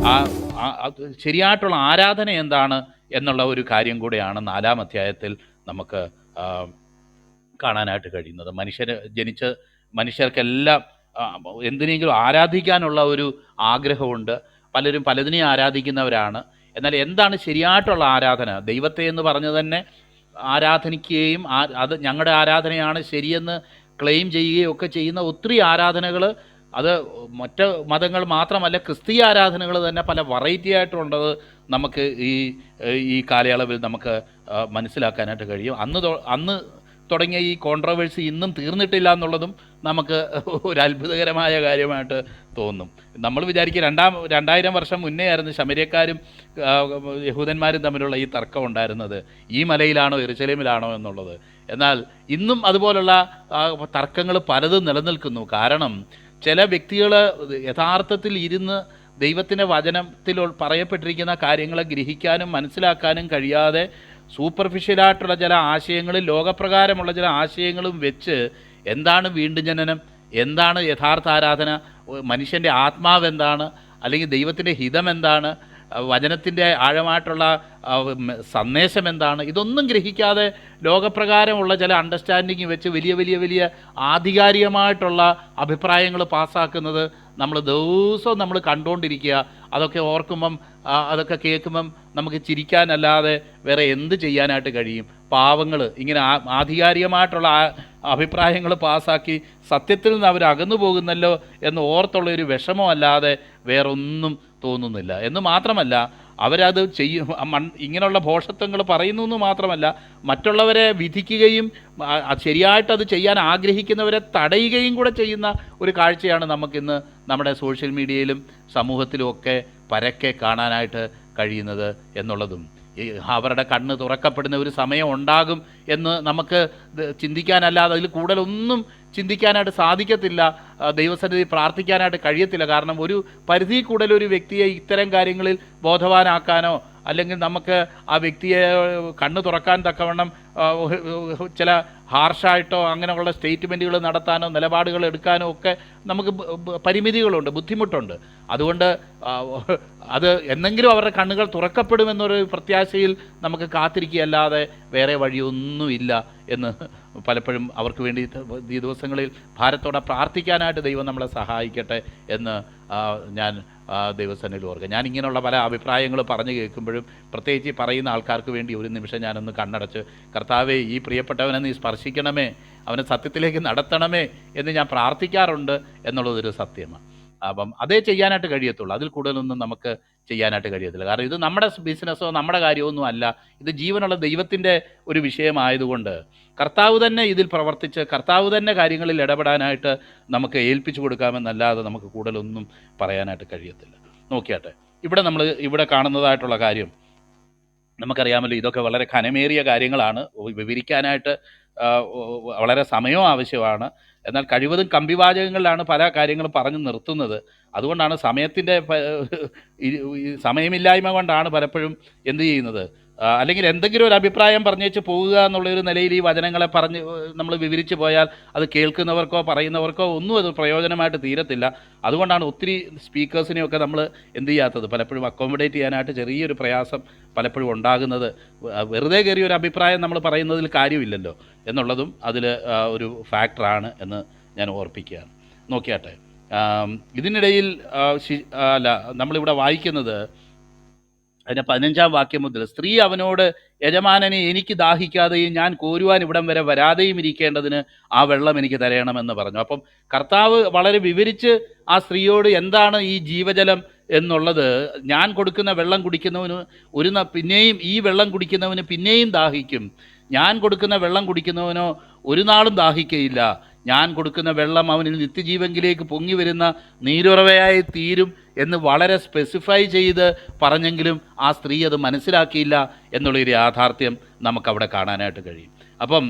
ആ ശരിയായിട്ടുള്ള ആരാധന എന്താണ് എന്നുള്ള ഒരു കാര്യം കൂടെയാണ് 4-ാം അധ്യായത്തിൽ നമുക്ക് കാണാനായിട്ട് കഴിയുന്നത്. ജനിച്ച മനുഷ്യർക്കെല്ലാം എന്തിനെങ്കിലും ആരാധിക്കാനുള്ള ഒരു ആഗ്രഹമുണ്ട്. പലരും പലതിനെയും ആരാധിക്കുന്നവരാണ്. എന്നാൽ എന്താണ് ശരിയായിട്ടുള്ള ആരാധന? ദൈവത്തെ എന്ന് പറഞ്ഞു തന്നെ ആരാധനിക്കുകയും അത് ഞങ്ങളുടെ ആരാധനയാണ് ശരിയെന്ന് ക്ലെയിം ചെയ്യുകയും ഒക്കെ ചെയ്യുന്ന ഒത്തിരി ആരാധനകൾ, അത് മറ്റ് മതങ്ങൾ മാത്രമല്ല, ക്രിസ്തീയ ആരാധനകൾ തന്നെ പല വെറൈറ്റി ആയിട്ടുള്ളത് നമുക്ക് ഈ കാലയളവിൽ നമുക്ക് മനസ്സിലാക്കാനായിട്ട് കഴിയും. അന്ന് തുടങ്ങിയ ഈ കോൺട്രവേഴ്സി ഇന്നും തീർന്നിട്ടില്ല എന്നുള്ളതും നമുക്ക് ഒരു അത്ഭുതകരമായ കാര്യമായിട്ട് തോന്നും. നമ്മൾ വിചാരിക്കും 2000 വർഷം മുന്നേ ആയിരുന്നു ശമര്യക്കാരും യഹൂദന്മാരും തമ്മിലുള്ള ഈ തർക്കം ഉണ്ടായിരുന്നത്, ഈ മലയിലാണോ യെരുശലേമിലാണോ എന്നുള്ളത്. എന്നാൽ ഇന്നും അതുപോലുള്ള തർക്കങ്ങൾ പലതും നിലനിൽക്കുന്നു. കാരണം ചില വ്യക്തികൾ യഥാർത്ഥത്തിൽ ഇരുന്ന് ദൈവത്തിൻ്റെ വചനത്തിൽ പറയപ്പെട്ടിരിക്കുന്ന കാര്യങ്ങളെ ഗ്രഹിക്കാനും മനസ്സിലാക്കാനും കഴിയാതെ സൂപ്പർഫിഷ്യലായിട്ടുള്ള ചില ആശയങ്ങളും ലോകപ്രകാരമുള്ള ചില ആശയങ്ങളും വെച്ച് എന്താണ് വീണ്ടും ജനനം, എന്താണ് യഥാർത്ഥ ആരാധന, മനുഷ്യൻ്റെ ആത്മാവ് എന്താണ്, അല്ലെങ്കിൽ ദൈവത്തിൻ്റെ ഹിതം എന്താണ്, വചനത്തിൻ്റെ ആഴമായിട്ടുള്ള സന്ദേശം എന്താണ്, ഇതൊന്നും ഗ്രഹിക്കാതെ ലോകപ്രകാരമുള്ള ചില അണ്ടർസ്റ്റാൻഡിങ് വെച്ച് വലിയ വലിയ വലിയ ആധികാരികമായിട്ടുള്ള അഭിപ്രായങ്ങൾ പാസ്സാക്കുന്നത് ദിവസവും നമ്മൾ കണ്ടുകൊണ്ടിരിക്കുക. അതൊക്കെ ഓർക്കുമ്പം, അതൊക്കെ കേൾക്കുമ്പം നമുക്ക് ചിരിക്കാനല്ലാതെ വേറെ എന്ത് ചെയ്യാനായിട്ട് കഴിയും? പാവങ്ങൾ ഇങ്ങനെ ആധികാരികമായിട്ടുള്ള അഭിപ്രായങ്ങൾ പാസ്സാക്കി സത്യത്തിൽ നിന്ന് അവർ അകന്നു പോകുന്നല്ലോ എന്ന് ഓർത്തുള്ളൊരു വിഷമമല്ലാതെ വേറൊന്നും തോന്നുന്നില്ല. എന്ന് മാത്രമല്ല, അവരത് ഇങ്ങനെയുള്ള ഭോഷത്വങ്ങൾ പറയുന്നു എന്ന് മാത്രമല്ല, മറ്റുള്ളവരെ വിധിക്കുകയും ശരിയായിട്ടത് ചെയ്യാൻ ആഗ്രഹിക്കുന്നവരെ തടയുകയും കൂടെ ചെയ്യുന്ന ഒരു കാഴ്ചയാണ് നമുക്കിന്ന് നമ്മുടെ സോഷ്യൽ മീഡിയയിലും സമൂഹത്തിലും ഒക്കെ പരക്കെ കാണാനായിട്ട് കഴിയുന്നത് എന്നുള്ളതും, അവരുടെ കണ്ണ് തുറക്കപ്പെടുന്ന ഒരു സമയം ഉണ്ടാകും എന്ന് നമുക്ക് ചിന്തിക്കാനല്ലാതെ അതിൽ കൂടുതലൊന്നും ചിന്തിക്കാനായിട്ട് സാധിക്കത്തില്ല. ദൈവസന്നിധി പ്രാർത്ഥിക്കാനായിട്ട് കഴിയത്തില്ല. കാരണം ഒരു പരിധി കൂടുതൽ ഒരു വ്യക്തിയെ ഇത്തരം കാര്യങ്ങളിൽ ബോധവാനാക്കാനോ അല്ലെങ്കിൽ നമുക്ക് ആ വ്യക്തിയെ കണ്ണ് തുറക്കാൻ തക്കവണ്ണം ചില ഹാർഷായിട്ടോ അങ്ങനെയുള്ള സ്റ്റേറ്റ്മെൻറ്റുകൾ നടത്താനോ നിലപാടുകൾ എടുക്കാനോ ഒക്കെ നമുക്ക് പരിമിതികളുണ്ട്, ബുദ്ധിമുട്ടുണ്ട്. അതുകൊണ്ട് അത് എന്നെങ്കിലും അവരുടെ കണ്ണുകൾ തുറക്കപ്പെടുമെന്നൊരു പ്രത്യാശയിൽ നമുക്ക് കാത്തിരിക്കുകയല്ലാതെ വേറെ വഴിയൊന്നുമില്ല എന്ന് പലപ്പോഴും അവർക്ക് വേണ്ടി ഈ ദിവസങ്ങളിൽ ഭാരത്തോടെ പ്രാർത്ഥിക്കാനായിട്ട് ദൈവം നമ്മളെ സഹായിക്കട്ടെ എന്ന് ഞാൻ ദൈവസന്നിധിയിൽ ഓർക്കുക. ഞാൻ ഇങ്ങനെയുള്ള പല അഭിപ്രായങ്ങൾ പറഞ്ഞു കേൾക്കുമ്പോഴും പ്രത്യേകിച്ച് പറയുന്ന ആൾക്കാർക്ക് വേണ്ടി ഒരു നിമിഷം ഞാനൊന്ന് കണ്ണടച്ച്, കർത്താവേ, ഈ പ്രിയപ്പെട്ടവനെ നീ സ്പർശിക്കണമേ, അവനെ സത്യത്തിലേക്ക് നടത്തണമേ എന്ന് ഞാൻ പ്രാർത്ഥിക്കാറുണ്ട് എന്നുള്ളതൊരു സത്യമാണ്. അപ്പം അതേ ചെയ്യാനായിട്ട് കഴിയത്തുള്ളൂ. അതിൽ കൂടുതലൊന്നും നമുക്ക് ചെയ്യാനായിട്ട് കഴിയത്തില്ല. കാരണം ഇത് നമ്മുടെ ബിസിനസ്സോ നമ്മുടെ കാര്യമൊന്നും അല്ല. ഇത് ജീവനുള്ള ദൈവത്തിൻ്റെ ഒരു വിഷയമായതുകൊണ്ട് കർത്താവ് തന്നെ ഇതിൽ പ്രവർത്തിച്ച് കർത്താവ് തന്നെ കാര്യങ്ങളിൽ ഇടപെടാനായിട്ട് നമുക്ക് ഏൽപ്പിച്ചു കൊടുക്കാമെന്നല്ലാതെ നമുക്ക് കൂടുതലൊന്നും പറയാനായിട്ട് കഴിയത്തില്ല. നോക്കിയാട്ടെ, ഇവിടെ കാണുന്നതായിട്ടുള്ള കാര്യം നമുക്കറിയാമല്ലോ. ഇതൊക്കെ വളരെ ഘനമേറിയ കാര്യങ്ങളാണ്. വിവരിക്കാനായിട്ട് വളരെ സമയവും ആവശ്യമാണ്. എന്നാൽ കഴിവതും കമ്പിവാചകങ്ങളിലാണ് പല കാര്യങ്ങളും പറഞ്ഞു നിർത്തുന്നത്. അതുകൊണ്ടാണ് സമയമില്ലായ്മ കൊണ്ടാണ് പലപ്പോഴും എന്ത് ചെയ്യുന്നത്, അല്ലെങ്കിൽ എന്തെങ്കിലും ഒരു അഭിപ്രായം പറഞ്ഞേച്ച് പോവുക എന്നുള്ളൊരു നിലയിൽ ഈ വചനങ്ങളെ നമ്മൾ വിവരിച്ച് പോയാൽ അത് കേൾക്കുന്നവർക്കോ പറയുന്നവർക്കോ ഒന്നും അത് പ്രയോജനമായിട്ട് തീരത്തില്ല. അതുകൊണ്ടാണ് ഒത്തിരി സ്പീക്കേഴ്സിനെയൊക്കെ നമ്മൾ എന്ത് ചെയ്യാത്തത്, പലപ്പോഴും അക്കോമഡേറ്റ് ചെയ്യാനായിട്ട് ചെറിയൊരു പ്രയാസം പലപ്പോഴും ഉണ്ടാകുന്നത്. വെറുതെ കയറിയ ഒരു അഭിപ്രായം നമ്മൾ പറയുന്നതിൽ കാര്യമില്ലല്ലോ എന്നുള്ളതും അതിൽ ഒരു ഫാക്ടറാണ് എന്ന് ഞാൻ ഓർപ്പിക്കുകയാണ്. നോക്കിയാട്ടെ, ഇതിനിടയിൽ നമ്മളിവിടെ വായിക്കുന്നത് അതിൻ്റെ 15-ാം വാക്യം മുതൽ, സ്ത്രീ അവനോട്, യജമാനനെ, എനിക്ക് ദാഹിക്കാതെയും ഞാൻ കോരുവാൻ ഇവിടം വരെ വരാതെയും ഇരിക്കേണ്ടതിന് ആ വെള്ളം എനിക്ക് തരയണമെന്ന് പറഞ്ഞു. അപ്പം കർത്താവ് വളരെ വിവരിച്ച് ആ സ്ത്രീയോട് എന്താണ് ഈ ജീവജലം എന്നുള്ളത്, ഞാൻ കൊടുക്കുന്ന വെള്ളം കുടിക്കുന്നവന് പിന്നെയും ഈ വെള്ളം കുടിക്കുന്നവന് പിന്നെയും ദാഹിക്കും, ഞാൻ കൊടുക്കുന്ന വെള്ളം കുടിക്കുന്നവനോ ഒരു നാളും ദാഹിക്കയില്ല, ഞാൻ കൊടുക്കുന്ന വെള്ളം അവനിൽ നിത്യജീവങ്കിലേക്ക് പൊങ്ങി വരുന്ന നീരുറവയായി തീരും എന്ന് വളരെ സ്പെസിഫൈ ചെയ്ത് പറഞ്ഞെങ്കിലും ആ സ്ത്രീ അത് മനസ്സിലാക്കിയില്ല എന്നുള്ളൊരു യാഥാർത്ഥ്യം നമുക്കവിടെ കാണാനായിട്ട് കഴിയും. അപ്പം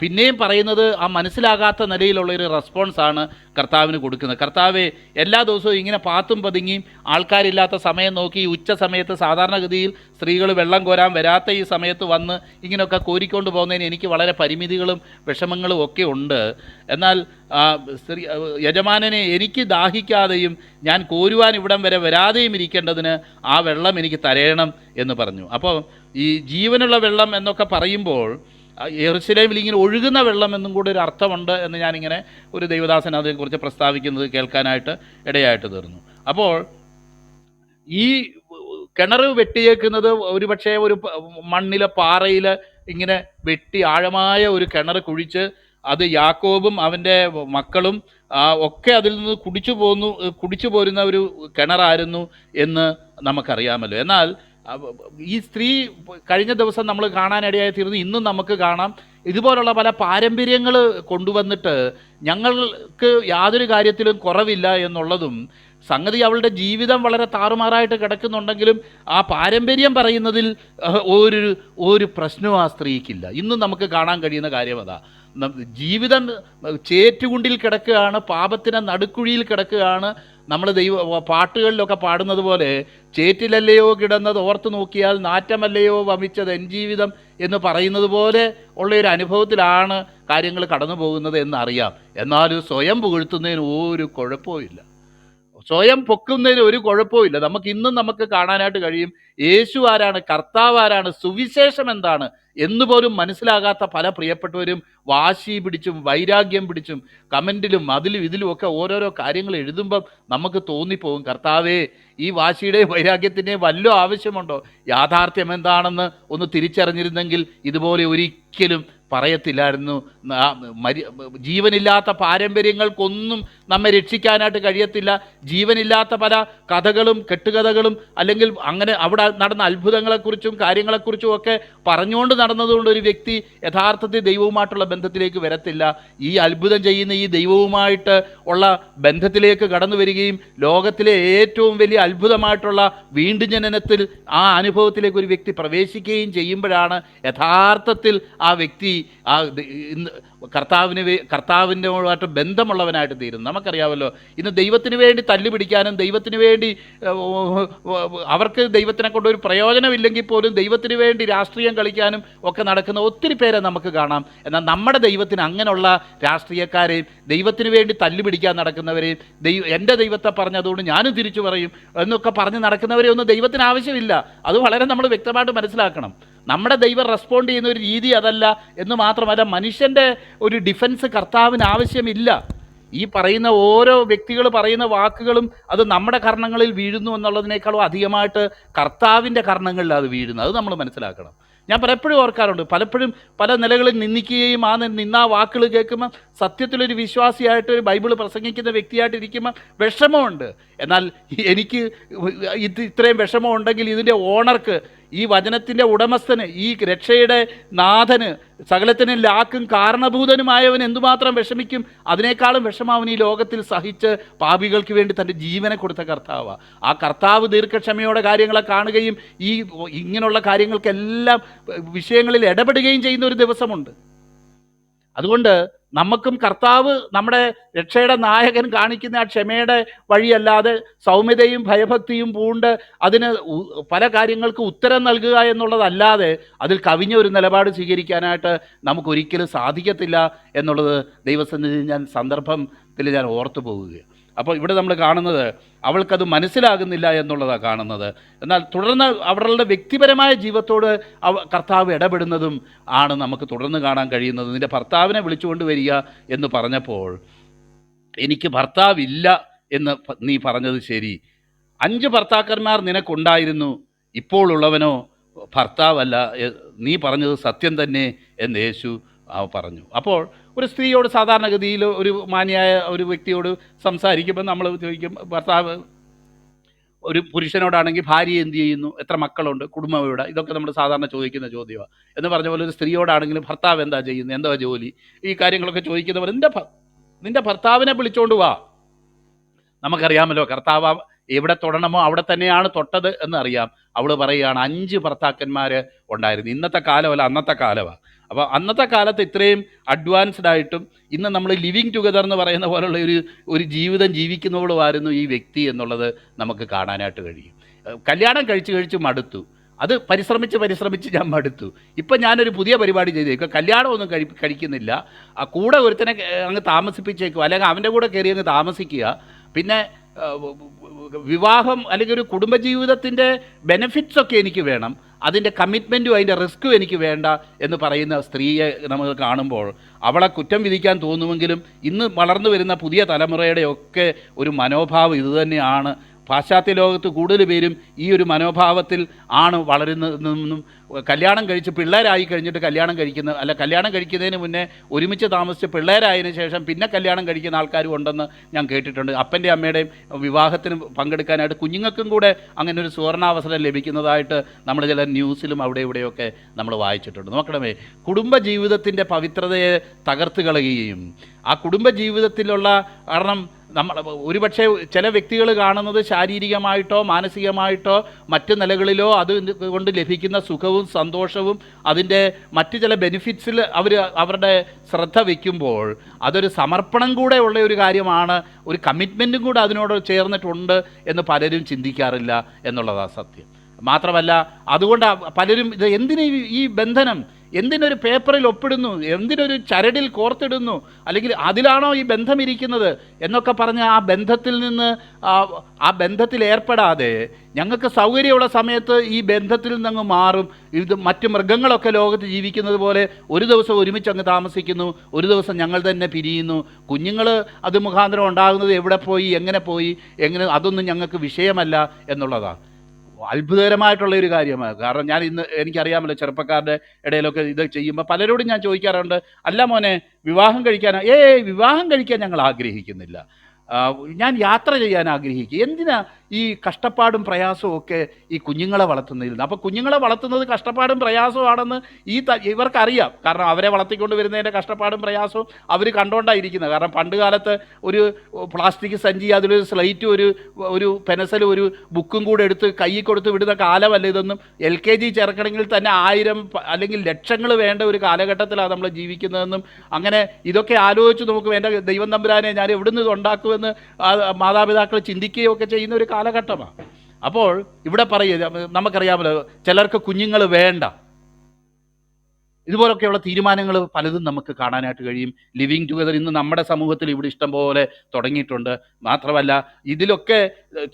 പിന്നെയും പറയുന്നത് ആ മനസ്സിലാകാത്ത നിലയിലുള്ളൊരു റെസ്പോൺസാണ് കർത്താവിന് കൊടുക്കുന്നത്. കർത്താവെ, എല്ലാ ദിവസവും ഇങ്ങനെ പാത്തും പതുങ്ങിയും ആൾക്കാരില്ലാത്ത സമയം നോക്കി ഉച്ച സമയത്ത് സാധാരണഗതിയിൽ സ്ത്രീകൾ വെള്ളം കോരാൻ വരാത്ത ഈ സമയത്ത് വന്ന് ഇങ്ങനെയൊക്കെ കോരിക്കൊണ്ട് പോകുന്നതിന് എനിക്ക് വളരെ പരിമിതികളും വിഷമങ്ങളും ഒക്കെ ഉണ്ട്. എന്നാൽ യജമാനനെ എനിക്ക് ദാഹിക്കാതെയും ഞാൻ കോരുവാൻ ഇവിടം വരെ വരാതെയും ഇരിക്കേണ്ടതിന് ആ വെള്ളം എനിക്ക് തരയണം എന്ന് പറഞ്ഞു. അപ്പോൾ ഈ ജീവനുള്ള വെള്ളം എന്നൊക്കെ പറയുമ്പോൾ യെരുശലേമിൽ ഇങ്ങനെ ഒഴുകുന്ന വെള്ളം എന്നും കൂടി ഒരു അർത്ഥമുണ്ട് എന്ന് ഞാനിങ്ങനെ ഒരു ദൈവദാസൻ അതിനെക്കുറിച്ച് പ്രസ്താവിക്കുന്നത് കേൾക്കാനായിട്ട് ഇടയായിട്ട് തീർന്നു. അപ്പോൾ ഈ കിണർ വെട്ടിയേക്കുന്നത് ഒരു പക്ഷേ ഒരു മണ്ണിലെ പാറയിൽ ഇങ്ങനെ വെട്ടി ആഴമായ ഒരു കിണർ കുഴിച്ച് അത് യാക്കോബും അവൻ്റെ മക്കളും ഒക്കെ അതിൽ നിന്ന് കുടിച്ചു പോരുന്ന ഒരു കിണറായിരുന്നു എന്ന് നമുക്കറിയാമല്ലോ. എന്നാൽ ഈ സ്ത്രീ കഴിഞ്ഞ ദിവസം നമ്മൾ കാണാനിടയായി തീർന്നു, ഇന്നും നമുക്ക് കാണാം ഇതുപോലുള്ള പല പാരമ്പര്യങ്ങൾ കൊണ്ടുവന്നിട്ട് ഞങ്ങൾക്ക് യാതൊരു കാര്യത്തിലും കുറവില്ല എന്നുള്ളതും, സംഗതി അവളുടെ ജീവിതം വളരെ താറുമാറായിട്ട് കിടക്കുന്നുണ്ടെങ്കിലും ആ പാരമ്പര്യം പറയുന്നതിൽ ഒരു പ്രശ്നവും ആ സ്ത്രീക്കില്ല. ഇന്നും നമുക്ക് കാണാൻ കഴിയുന്ന കാര്യം അതാ. ജീവിതം ചേറ്റുകുണ്ടിൽ കിടക്കുകയാണ്, പാപത്തിന് നടുക്കുഴിയിൽ കിടക്കുകയാണ്. നമ്മൾ പാട്ടുകളിലൊക്കെ പാടുന്നത് പോലെ ചേറ്റിലല്ലയോ കിടന്നത് ഓർത്ത് നോക്കിയാൽ നാറ്റമല്ലയോ വമിച്ചത് എൻ ജീവിതം എന്ന് പറയുന്നത് പോലെ ഉള്ളൊരു അനുഭവത്തിലാണ് കാര്യങ്ങൾ കടന്നു പോകുന്നത് എന്നറിയാം. എന്നാലും സ്വയം പുകഴ്ത്തുന്നതിന് ഒരു കുഴപ്പമില്ല, സ്വയം പൊക്കുന്നതിന് ഒരു കുഴപ്പമില്ല. ഇന്നും നമുക്ക് കാണാനായിട്ട് കഴിയും യേശു ആരാണ്, കർത്താവ് ആരാണ്, സുവിശേഷം എന്താണ് എന്നുപോലും മനസ്സിലാകാത്ത പല പ്രിയപ്പെട്ടവരും വാശി പിടിച്ചും വൈരാഗ്യം പിടിച്ചും കമൻറ്റിലും അതിലും ഇതിലും ഒക്കെ ഓരോരോ കാര്യങ്ങൾ എഴുതുമ്പം നമുക്ക് തോന്നിപ്പോകും, കർത്താവേ, ഈ വാശിയുടെയും വൈരാഗ്യത്തിൻ്റെയും വല്ല ആവശ്യമുണ്ടോ? യാഥാർത്ഥ്യം എന്താണെന്ന് ഒന്ന് തിരിച്ചറിഞ്ഞിരുന്നെങ്കിൽ ഇതുപോലെ ഒരിക്കലും പറയത്തില്ലായിരുന്നു. ജീവനില്ലാത്ത പാരമ്പര്യങ്ങൾക്കൊന്നും നമ്മെ രക്ഷിക്കാനായിട്ട് കഴിയത്തില്ല. ജീവനില്ലാത്ത പല കഥകളും കെട്ടുകഥകളും അല്ലെങ്കിൽ അങ്ങനെ അവിടെ നടന്ന അത്ഭുതങ്ങളെക്കുറിച്ചും കാര്യങ്ങളെക്കുറിച്ചും ഒക്കെ പറഞ്ഞുകൊണ്ട് നടന്നതുകൊണ്ട് ഒരു വ്യക്തി യഥാർത്ഥത്തിൽ ദൈവവുമായിട്ടുള്ള ബന്ധത്തിലേക്ക് വരത്തില്ല. ഈ അത്ഭുതം ചെയ്യുന്ന ഈ ദൈവവുമായിട്ട് ഉള്ള ബന്ധത്തിലേക്ക് കടന്നു വരികയും ലോകത്തിലെ ഏറ്റവും വലിയ അത്ഭുതമായിട്ടുള്ള വീണ്ടും ജനനത്തിൽ ആ അനുഭവത്തിലേക്ക് ഒരു വ്യക്തി പ്രവേശിക്കുകയും ചെയ്യുമ്പോഴാണ് യഥാർത്ഥത്തിൽ ആ വ്യക്തി കർത്താവിൻ്റെതായിട്ട് ബന്ധമുള്ളവനായിട്ട് തീരുന്നു. നമുക്കറിയാമല്ലോ, ഇന്ന് ദൈവത്തിന് വേണ്ടി തല്ലുപിടിക്കാനും ദൈവത്തിന് വേണ്ടി അവർക്ക് ദൈവത്തിനെ കൊണ്ടൊരു പ്രയോജനമില്ലെങ്കിൽ പോലും ദൈവത്തിന് വേണ്ടി രാഷ്ട്രീയം കളിക്കാനും ഒക്കെ നടക്കുന്ന ഒത്തിരി പേരെ നമുക്ക് കാണാം. എന്നാൽ നമ്മുടെ ദൈവത്തിന് അങ്ങനെയുള്ള രാഷ്ട്രീയക്കാരെയും ദൈവത്തിന് വേണ്ടി തല്ലുപിടിക്കാൻ നടക്കുന്നവരെയും എൻ്റെ ദൈവത്തെ പറഞ്ഞതുകൊണ്ട് ഞാനും തിരിച്ചു പറയും എന്നൊക്കെ പറഞ്ഞ് നടക്കുന്നവരെ ഒന്നും ദൈവത്തിന് ആവശ്യമില്ല. അത് വളരെ നമ്മൾ വ്യക്തമായിട്ട് മനസ്സിലാക്കണം. നമ്മുടെ ദൈവം റെസ്പോണ്ട് ചെയ്യുന്ന ഒരു രീതി അതല്ല എന്ന് മാത്രമല്ല, മനുഷ്യൻ്റെ ഒരു ഡിഫൻസ് കർത്താവിന് ആവശ്യമില്ല. ഈ പറയുന്ന ഓരോ വ്യക്തികൾ പറയുന്ന വാക്കുകളും അത് നമ്മുടെ കർണങ്ങളിൽ വീഴുന്നു എന്നുള്ളതിനേക്കാളും അധികമായിട്ട് കർത്താവിൻ്റെ കർണങ്ങളിൽ അത് വീഴുന്നു. അത് നമ്മൾ മനസ്സിലാക്കണം. ഞാൻ പലപ്പോഴും ഓർക്കാറുണ്ട്, പലപ്പോഴും പല നിലകളിൽ നിന്ദിക്കുകയും നിന്നാ വാക്കുകൾ കേൾക്കുമ്പോൾ സത്യത്തിലൊരു വിശ്വാസിയായിട്ട് ഒരു ബൈബിൾ പ്രസംഗിക്കുന്ന വ്യക്തിയായിട്ടിരിക്കുമ്പോൾ വിഷമമുണ്ട്. എന്നാൽ എനിക്ക് ഇത്രയും വിഷമമുണ്ടെങ്കിൽ ഇതിൻ്റെ ഓണർക്ക്, ഈ വചനത്തിൻ്റെ ഉടമസ്ഥന്, ഈ രക്ഷയുടെ നാഥന്, സകലത്തിനും ലാക്കും കാരണഭൂതനുമായവൻ എന്തുമാത്രം വിഷമിക്കും? അതിനേക്കാളും വിഷമാവൻ ഈ ലോകത്തിൽ സഹിച്ച് പാപികൾക്ക് വേണ്ടി തൻ്റെ ജീവനെ കൊടുത്ത കർത്താവാണ്. ആ കർത്താവ് ദീർഘക്ഷമയോടെ കാര്യങ്ങളെ കാണുകയും ഈ ഇങ്ങനെയുള്ള കാര്യങ്ങൾക്കെല്ലാം വിഷയങ്ങളിൽ ഇടപെടുകയും ചെയ്യുന്ന ഒരു ദിവസമുണ്ട്. അതുകൊണ്ട് നമുക്കും കർത്താവ് നമ്മുടെ രക്ഷയുടെ നായകൻ കാണിക്കുന്ന ആ ക്ഷമയുടെ വഴിയല്ലാതെ സൗമ്യതയും ഭയഭക്തിയും പൂണ്ട് അതിന് പല കാര്യങ്ങൾക്ക് ഉത്തരം നൽകുക എന്നുള്ളതല്ലാതെ അതിൽ കവിഞ്ഞ ഒരു നിലപാട് സ്വീകരിക്കാനായിട്ട് നമുക്കൊരിക്കലും സാധിക്കത്തില്ല എന്നുള്ളത് ദൈവസന്നിധി സന്ദർഭത്തിൽ ഞാൻ ഓർത്തു പോവുകയാണ്. അപ്പോൾ ഇവിടെ നമ്മൾ കാണുന്നത് അവൾക്കത് മനസ്സിലാകുന്നില്ല എന്നുള്ളതാണ് കാണുന്നത്. എന്നാൽ തുടർന്ന് അവരുടെ വ്യക്തിപരമായ ജീവിതത്തോട് കർത്താവ് ഇടപെടുന്നതും ആണ് നമുക്ക് തുടർന്ന് കാണാൻ കഴിയുന്നത്. നിൻ്റെ ഭർത്താവിനെ വിളിച്ചുകൊണ്ട് വരിക എന്ന് പറഞ്ഞപ്പോൾ, എനിക്ക് ഭർത്താവില്ല എന്ന് നീ പറഞ്ഞത് ശരി, 5 ഭർത്താക്കന്മാർ നിനക്കുണ്ടായിരുന്നു, ഇപ്പോൾ ഉള്ളവനോ ഭർത്താവല്ല, നീ പറഞ്ഞത് സത്യം തന്നെ എന്ന് യേശു പറഞ്ഞു. അപ്പോൾ ഒരു സ്ത്രീയോട് സാധാരണഗതിയിൽ ഒരു മാന്യായ ഒരു വ്യക്തിയോട് സംസാരിക്കുമ്പോൾ നമ്മൾ ചോദിക്കും, ഭർത്താവ് ഒരു പുരുഷനോടാണെങ്കിൽ ഭാര്യ എന്ത് ചെയ്യുന്നു, എത്ര മക്കളുണ്ട്, കുടുംബം എവിടെ, ഇതൊക്കെ നമ്മൾ സാധാരണ ചോദിക്കുന്ന ചോദ്യമാണ്. എന്ന് പറഞ്ഞ പോലെ ഒരു സ്ത്രീയോടാണെങ്കിലും ഭർത്താവ് എന്താ ചെയ്യുന്നത്, എന്താ ജോലി, ഈ കാര്യങ്ങളൊക്കെ ചോദിക്കുന്നവർ നിൻ്റെ ഭർത്താവിനെ വിളിച്ചോണ്ട് വാ. നമുക്കറിയാമല്ലോ കർത്താവ് എവിടെ തൊടണമോ അവിടെ തന്നെയാണ് തൊട്ടത് എന്നറിയാം. അവൾ പറയുകയാണ് 5 ഭർത്താക്കന്മാർ ഉണ്ടായിരുന്നു. ഇന്നത്തെ കാലമല്ല, അന്നത്തെ കാലമാണ്. അപ്പോൾ അന്നത്തെ കാലത്ത് ഇത്രയും അഡ്വാൻസ്ഡ് ആയിട്ടും ഇന്ന് നമ്മൾ ലിവിങ് ടുഗദർ എന്ന് പറയുന്ന പോലുള്ള ഒരു ജീവിതം ജീവിക്കുന്നവളുമായിരുന്നു ഈ വ്യക്തി എന്നുള്ളത് നമുക്ക് കാണാനായിട്ട് കഴിയും. കല്യാണം കഴിച്ച് മടുത്തു. അത് പരിശ്രമിച്ച് ഞാൻ മടുത്തു. ഇപ്പം ഞാനൊരു പുതിയ പരിപാടി ചെയ്തേക്കുക, കല്യാണമൊന്നും കഴിക്കുന്നില്ല, കൂടെ ഒരുത്തനെ അങ്ങ് താമസിപ്പിച്ചേക്കുക, അല്ലെങ്കിൽ അവൻ്റെ കൂടെ കയറി അങ്ങ് താമസിക്കുക. പിന്നെ വിവാഹം അല്ലെങ്കിൽ ഒരു കുടുംബജീവിതത്തിൻ്റെ ബെനിഫിറ്റ്സൊക്കെ എനിക്ക് വേണം, അതിൻ്റെ കമ്മിറ്റ്മെൻറ്റും അതിൻ്റെ റിസ്ക്കും എനിക്ക് വേണ്ട എന്ന് പറയുന്ന സ്ത്രീയെ നമുക്ക് കാണുമ്പോൾ അവളെ കുറ്റം വിധിക്കാൻ തോന്നുമെങ്കിലും ഇന്ന് വളർന്നു വരുന്ന പുതിയ തലമുറയുടെയൊക്കെ ഒരു മനോഭാവം ഇതുതന്നെയാണ്. പാശ്ചാത്യ ലോകത്ത് കൂടുതൽ പേരും ഈ ഒരു മനോഭാവത്തിൽ ആണ് വളരുന്നതെന്നും കല്യാണം കഴിച്ച് പിള്ളേരായി കഴിഞ്ഞിട്ട് കല്യാണം കഴിക്കുന്നതിന് മുന്നേ ഒരുമിച്ച് താമസിച്ച് പിള്ളേരായതിനു ശേഷം പിന്നെ കല്യാണം കഴിക്കുന്ന ആൾക്കാരും ഉണ്ടെന്ന് ഞാൻ കേട്ടിട്ടുണ്ട്. അപ്പൻ്റെ അമ്മയുടെയും വിവാഹത്തിന് പങ്കെടുക്കാനായിട്ട് കുഞ്ഞുങ്ങൾക്കും കൂടെ അങ്ങനെ ഒരു സുവർണാവസരം ലഭിക്കുന്നതായിട്ട് നമ്മൾ ചില ന്യൂസിലും അവിടെ ഇവിടെയൊക്കെ നമ്മൾ വായിച്ചിട്ടുണ്ട്. നോക്കണമേ, കുടുംബജീവിതത്തിൻ്റെ പവിത്രതയെ തകർത്ത് കളയുകയും ആ കുടുംബജീവിതത്തിലുള്ള കാരണം നമ്മൾ ഒരുപക്ഷെ ചില വ്യക്തികൾ കാണുന്നത് ശാരീരികമായിട്ടോ മാനസികമായിട്ടോ മറ്റു നിലകളിലോ അത് കൊണ്ട് ലഭിക്കുന്ന സുഖവും സന്തോഷവും അതിൻ്റെ മറ്റു ചില ബെനിഫിറ്റ്സിൽ അവരുടെ ശ്രദ്ധ വയ്ക്കുമ്പോൾ അതൊരു സമർപ്പണം കൂടെ ഉള്ള ഒരു കാര്യമാണ്, ഒരു കമ്മിറ്റ്മെൻറ്റും കൂടെ അതിനോട് ചേർന്നിട്ടുണ്ട് എന്ന് പലരും ചിന്തിക്കാറില്ല എന്നുള്ളതാണ് സത്യം. മാത്രമല്ല അതുകൊണ്ട് പലരും ഇത് എന്തിന് ഈ ബന്ധനം, എന്തിനൊരു പേപ്പറിൽ ഒപ്പിടുന്നു, എന്തിനൊരു ചരടിൽ കോർത്തിടുന്നു, അല്ലെങ്കിൽ അതിലാണോ ഈ ബന്ധം ഇരിക്കുന്നത് എന്നൊക്കെ പറഞ്ഞ് ആ ബന്ധത്തിൽ നിന്ന് ആ ബന്ധത്തിൽ ഏർപ്പെടാതെ ഞങ്ങൾക്ക് സൗകര്യമുള്ള സമയത്ത് ഈ ബന്ധത്തിൽ നിന്നങ്ങ് മാറും. ഇത് മറ്റ് മൃഗങ്ങളൊക്കെ ലോകത്ത് ജീവിക്കുന്നത് പോലെ ഒരു ദിവസം ഒരുമിച്ച് അങ്ങ് താമസിക്കുന്നു, ഒരു ദിവസം ഞങ്ങൾ തന്നെ പിരിയുന്നു. കുഞ്ഞുങ്ങൾ അത് മുഖാന്തരം ഉണ്ടാകുന്നത് എവിടെ പോയി എങ്ങനെ അതൊന്നും ഞങ്ങൾക്ക് വിഷയമല്ല എന്നുള്ളതാണ്. അത്ഭുതകരമായിട്ടുള്ളൊരു കാര്യമാണ്. കാരണം ഞാൻ എനിക്കറിയാമല്ലോ, ചെറുപ്പക്കാരുടെ ഇടയിലൊക്കെ ഇത് ചെയ്യുമ്പോൾ പലരോടും ഞാൻ ചോദിക്കാറുണ്ട്, അല്ല മോനെ വിവാഹം കഴിക്കാൻ ഞങ്ങൾ ആഗ്രഹിക്കുന്നില്ല, ഞാൻ യാത്ര ചെയ്യാൻ ആഗ്രഹിക്കുക. എന്തിനാ ഈ കഷ്ടപ്പാടും പ്രയാസവും ഒക്കെ ഈ കുഞ്ഞുങ്ങളെ വളർത്തുന്നതിൽ നിന്ന്? അപ്പോൾ കുഞ്ഞുങ്ങളെ വളർത്തുന്നത് കഷ്ടപ്പാടും പ്രയാസമാണെന്ന് ഇവർക്കറിയാം. കാരണം അവരെ വളർത്തിക്കൊണ്ട് വരുന്നതിൻ്റെ കഷ്ടപ്പാടും പ്രയാസവും അവർ കണ്ടുകൊണ്ടായിരിക്കുന്നത്. കാരണം പണ്ട് കാലത്ത് ഒരു പ്ലാസ്റ്റിക് സഞ്ചി, അതിലൊരു സ്ലേറ്റ്, ഒരു പെൻസിലും ഒരു ബുക്കും കൂടെ എടുത്ത് കയ്യിൽ കൊടുത്ത് വിടുന്ന കാലമല്ല ഇതൊന്നും. LKG ചേർക്കണമെങ്കിൽ തന്നെ 1000 അല്ലെങ്കിൽ ലക്ഷങ്ങൾ വേണ്ട ഒരു കാലഘട്ടത്തിലാണ് നമ്മൾ ജീവിക്കുന്നതെന്നും അങ്ങനെ ഇതൊക്കെ ആലോചിച്ച് നമുക്ക് എൻ്റെ ദൈവം തമ്പുരാനെ ഞാൻ എവിടുന്ന് ഇത് ഉണ്ടാക്കുമെന്ന് മാതാപിതാക്കൾ ചിന്തിക്കുകയൊക്കെ ചെയ്യുന്ന ഒരു കാലഘട്ടമാണ്. അപ്പോൾ ഇവിടെ പറയുക, നമുക്കറിയാമല്ലോ, ചിലർക്ക് കുഞ്ഞുങ്ങൾ വേണ്ട, ഇതുപോലൊക്കെയുള്ള തീരുമാനങ്ങൾ പലതും നമുക്ക് കാണാനായിട്ട് കഴിയും. ലിവിങ് ടുഗദർ ഇന്ന് നമ്മുടെ സമൂഹത്തിൽ ഇവിടെ ഇഷ്ടം പോലെ തുടങ്ങിയിട്ടുണ്ട്. മാത്രമല്ല ഇതിലൊക്കെ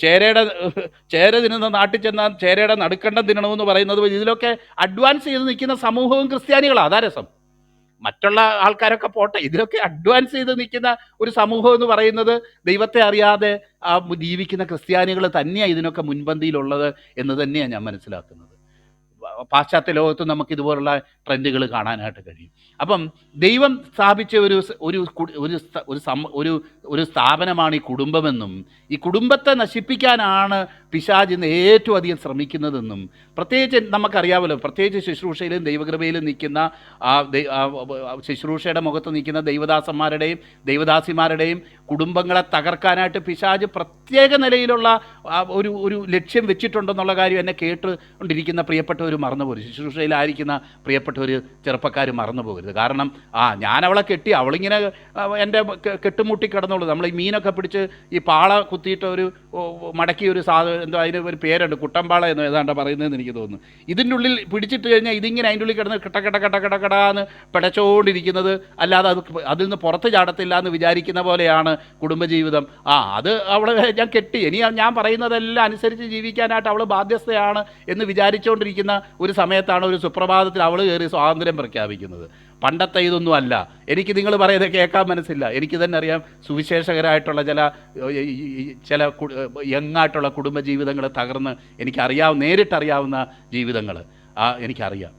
ചേര തിന്നുന്ന നാട്ടിൽ ചെന്നാൽ ചേരയുടെ നടുക്കണ്ടം തിന്നണമെന്ന് പറയുന്നത് ഇതിലൊക്കെ അഡ്വാൻസ് ചെയ്ത് നിൽക്കുന്ന സമൂഹവും ക്രിസ്ത്യാനികളാണ്. അതാ രസം. മറ്റുള്ള ആൾക്കാരൊക്കെ പോട്ടെ, ഇതിലൊക്കെ അഡ്വാൻസ് ചെയ്ത് നിൽക്കുന്ന ഒരു സമൂഹം എന്ന് പറയുന്നത് ദൈവത്തെ അറിയാതെ ജീവിക്കുന്ന ക്രിസ്ത്യാനികൾ തന്നെയാണ് ഇതിനൊക്കെ മുൻപന്തിയിലുള്ളത് എന്ന് തന്നെയാണ് ഞാൻ മനസ്സിലാക്കുന്നത്. പാശ്ചാത്യ ലോകത്ത് നമുക്ക് ഇതുപോലുള്ള ട്രെൻഡുകൾ കാണാനായിട്ട് കഴിയും. അപ്പം ദൈവം സ്ഥാപിച്ച ഒരു സ്ഥാപനമാണ് ഈ കുടുംബമെന്നും ഈ കുടുംബത്തെ നശിപ്പിക്കാനാണ് പിശാച് ഇന്ന് ഏറ്റവും അധികം ശ്രമിക്കുന്നതെന്നും പ്രത്യേകിച്ച് നമുക്കറിയാമല്ലോ. പ്രത്യേകിച്ച് ശുശ്രൂഷയിലും ദൈവകൃപയിലും നിൽക്കുന്ന ശുശ്രൂഷയുടെ മുഖത്ത് നിൽക്കുന്ന ദൈവദാസന്മാരുടെയും ദൈവദാസിമാരുടെയും കുടുംബങ്ങളെ തകർക്കാനായിട്ട് പിശാച് പ്രത്യേക നിലയിലുള്ള ഒരു ലക്ഷ്യം വെച്ചിട്ടുണ്ടെന്നുള്ള കാര്യം എന്നെ കേട്ടുകൊണ്ടിരിക്കുന്ന പ്രിയപ്പെട്ടവർ മറന്നുപോകരുത്. ശുശ്രൂഷയിലായിരിക്കുന്ന പ്രിയപ്പെട്ടവർ ചെറുപ്പക്കാർ മറന്നു പോകരുത്. കാരണം ഞാൻ അവളെ കെട്ടി, അവളിങ്ങനെ എൻ്റെ കെട്ടുമുട്ടി കിടന്നുള്ളൂ. നമ്മൾ ഈ മീനൊക്കെ പിടിച്ച് ഈ പാള കുത്തിയിട്ട് ഒരു മടക്കി ഒരു എന്തോ അതിന് ഒരു പേരുണ്ട്, കുട്ടമ്പാള എന്ന് ഏതാണ്ട് പറയുന്നതെന്ന് എനിക്ക് തോന്നുന്നു. ഇതിൻ്റെ ഉള്ളിൽ പിടിച്ചിട്ട് കഴിഞ്ഞാൽ ഇതിങ്ങനെ അതിൻ്റെ ഉള്ളിൽ കിടന്ന് കിടക്കടാന്ന് പിടച്ചുകൊണ്ടിരിക്കുന്നത്, അല്ലാതെ അതിൽ നിന്ന് പുറത്ത് ചാടത്തില്ല എന്ന് വിചാരിക്കുന്ന പോലെയാണ് കുടുംബജീവിതം. അത് അവളെ ഞാൻ കെട്ടി, ഇനി ഞാൻ പറയുന്നതെല്ലാം അനുസരിച്ച് ജീവിക്കാനായിട്ട് അവൾ ബാധ്യസ്ഥയാണ് എന്ന് വിചാരിച്ചുകൊണ്ടിരിക്കുന്ന ഒരു സമയത്താണ് ഒരു സുപ്രഭാതത്തിൽ അവൾ കയറി സ്വാതന്ത്ര്യം പ്രഖ്യാപിക്കുന്നത്. പണ്ടത്തെ ഇതൊന്നും അല്ല. എനിക്ക് നിങ്ങൾ പറയുന്നത് കേൾക്കാൻ മനസ്സില്ല. എനിക്ക് തന്നെ അറിയാം, സുവിശേഷകരായിട്ടുള്ള ചില യങ്ങായിട്ടുള്ള കുടുംബജീവിതങ്ങൾ തകർന്ന് നേരിട്ടറിയാവുന്ന ജീവിതങ്ങൾ എനിക്കറിയാം.